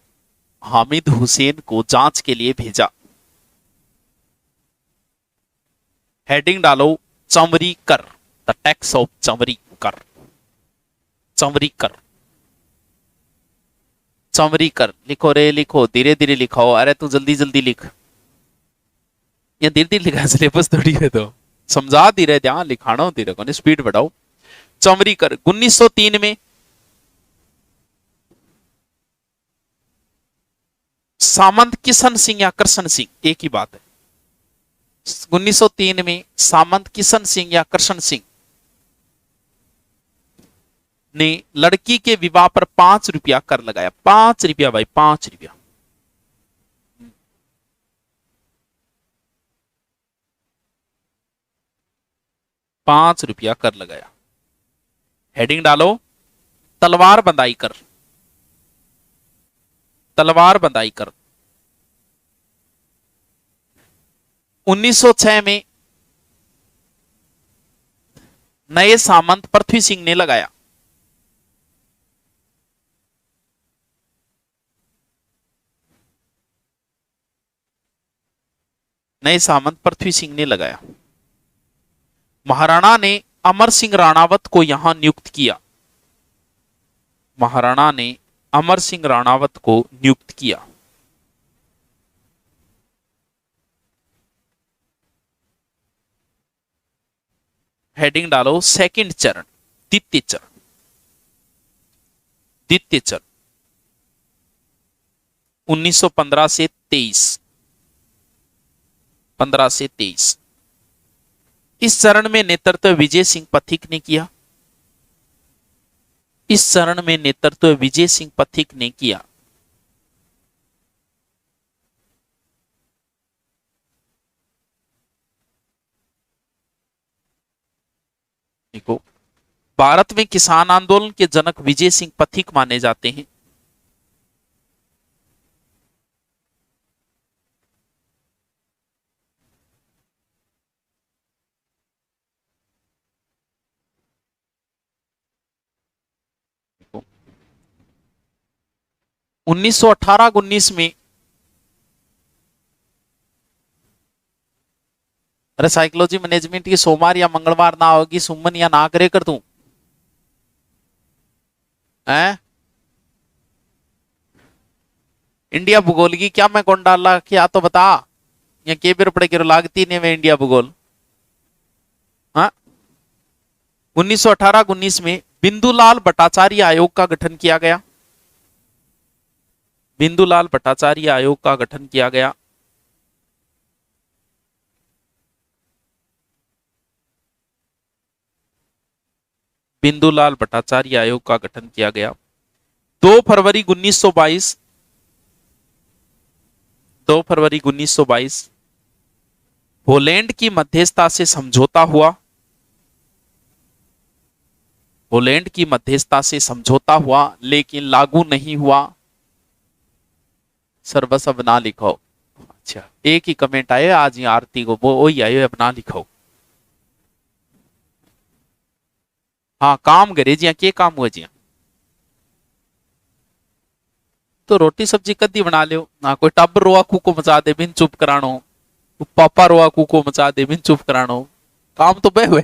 हामिद हुसैन को जांच के लिए भेजा। हेडिंग डालो चमरी कर, द टैक्स ऑफ चमरी कर, चमरी कर, चमरी कर लिखो रे, लिखो धीरे धीरे लिखो, अरे तू जल्दी जल्दी लिख, ये धीरे धीरे लिखा सिलेबस थोड़ी है, तो समझा धीरे ध्यान लिखाना धीरे को, स्पीड बढ़ाओ। चमरी कर 1903 में सामंत किशन सिंह या कृष्ण सिंह, एक ही बात है, 1903 में सामंत किशन सिंह या कृष्ण सिंह ने लड़की के विवाह पर 5 रुपया कर लगाया। 5 रुपया भाई, 5 रुपया। ₹5 कर लगाया। हेडिंग डालो तलवार बंदाई कर, तलवार बंदाई कर। 1906 में नए सामंत पृथ्वी सिंह ने लगाया। नए सामंत पृथ्वी सिंह ने लगाया। महाराणा ने अमर सिंह राणावत को यहां नियुक्त किया। महाराणा ने अमर सिंह राणावत को नियुक्त किया। हेडिंग डालो सेकंड चरण, द्वितीय चरण, द्वितीय चरण 1915 से 23, 15 से 23। इस चरण में नेतृत्व विजय सिंह पथिक ने किया। इस चरण में नेतृत्व विजय सिंह पथिक ने किया। देखो, भारत में किसान आंदोलन के जनक विजय सिंह पथिक माने जाते हैं। देखो, 1918-19 में अरे साइकोलॉजी मैनेजमेंट की सोमवार या मंगलवार ना होगी, सुमन या ना करे कर तू है। इंडिया भूगोल की क्या मैं कौन डाला, क्या तो बता। या के बेर पड़े के लागती नहीं में इंडिया भूगोल। हाँ, 1918-19 में बिंदुलाल भट्टाचार्य आयोग का गठन किया गया। बिंदुलाल भट्टाचार्य आयोग का गठन किया गया। बिंदुलाल भट्टाचार्य आयोग का गठन किया गया। 2 फरवरी 1922, 2 फरवरी 1922 पोलैंड की मध्यस्थता से समझौता हुआ। पोलैंड की मध्यस्थता से समझौता हुआ लेकिन लागू नहीं हुआ। सर बस अब ना लिखो। अच्छा, एक ही कमेंट आए आज, ये आरती को वो वही आयो, अब ना लिखो। हाँ काम करे जिया, के काम हुआ जिया तो रोटी सब्जी कदी बना लियो ना। कोई टब्बर रोआ कूको मचा दे बिन चुप करानो, पापा रोआ कूको मचा दे बिन चुप करानो, काम तो बे हुए।